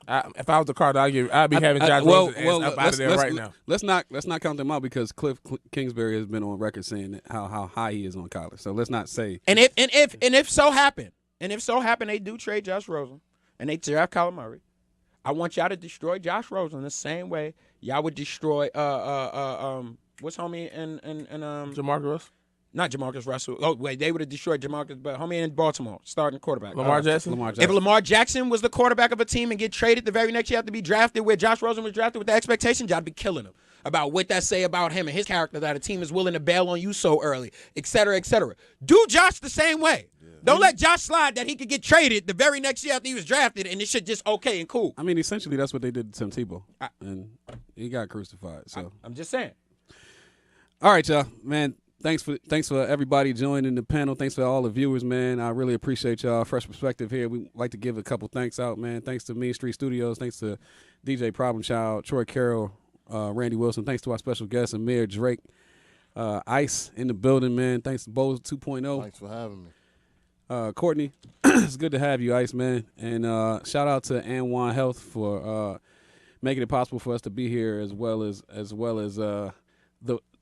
If I was the Cardinals, I'd be having Josh Rosen up out of there right now. Let's not count them out because Cliff Kingsbury has been on record saying how high he is on Kyler. So let's not say. And if so happen they do trade Josh Rosen and they draft Kyler Murray, I want y'all to destroy Josh Rosen the same way y'all would destroy what's homie and Jamarcus Russell? Not Jamarcus Russell. Oh wait, they would have destroyed Jamarcus, but homie in Baltimore, starting quarterback. Lamar Jackson. If Lamar Jackson was the quarterback of a team and get traded the very next year, have to be drafted where Josh Rosen was drafted with the expectations, y'all be killing him about what that say about him and his character that a team is willing to bail on you so early, et cetera, et cetera. Do Josh the same way. Don't let Josh slide that he could get traded the very next year after he was drafted, and it should just okay and cool. I mean, essentially, that's what they did to Tim Tebow, and he got crucified. So I'm just saying. All right, y'all, man. Thanks for everybody joining the panel. Thanks for all the viewers, man. I really appreciate y'all. Fresh perspective here. We like to give a couple thanks out, man. Thanks to Mean Street Studios. Thanks to DJ Problem Child, Troy Carroll, Randy Wilson. Thanks to our special guest, Amir Drake. Ice in the building, man. Thanks to Bose 2.0. Thanks for having me. Courtney, it's good to have you, Ice, man. And shout out to Anwan Health for making it possible for us to be here, as well as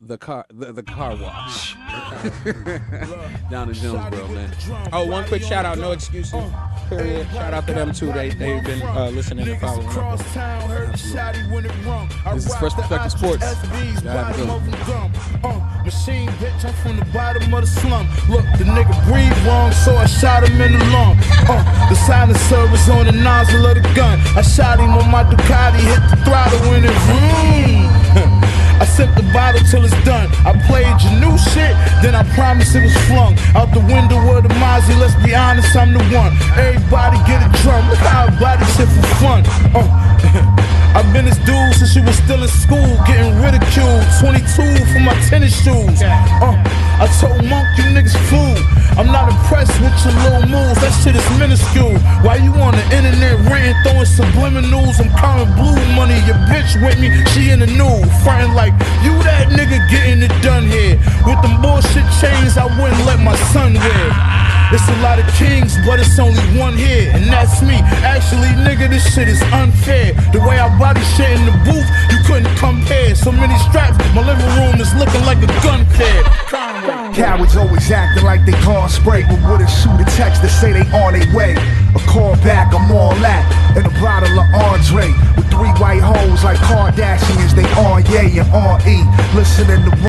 the car wash down in Jonesboro, man. Oh, one quick shout out, no excuses. Period. Shout out to them too. They've been listening and following. This is Fresh Perspective Sports. Machine bitch, I'm from the bottom of the slum. Look, the nigga breathed wrong, so I shot him in the lung. The silencer was on the nozzle of the gun. I shot him on my Ducati, hit the throttle in it. I sip the bottle till it's done. I played your new shit, then I promise it was flung out the window of the Mozzie. Let's be honest, I'm the one. Everybody get a drum. Look how I body shit for fun. I've been this dude since you was still in school, getting ridiculed. 22 for my tennis shoes. I told Monk, you niggas fool. I'm not impressed with your little moves. That shit is minuscule. Why you on the internet ranting, throwing subliminals? I'm counting blue money. Your bitch with me, she in the nude, frontin' like you that nigga getting it done here. With them bullshit chains, I wouldn't let my son wear. It's a lot of kings, but it's only one here, and that's me. Actually, nigga, this shit is unfair. The way I body shit in the booth, you couldn't compare. So many straps, my living room is looking like a gun fair. Cowards always acting like they car spray, but wouldn't shoot a text to say they on their way. A call back, I'm all that, and a bottle of Andre with 3 white hoes like Kardashians. They on yay and on E, listening to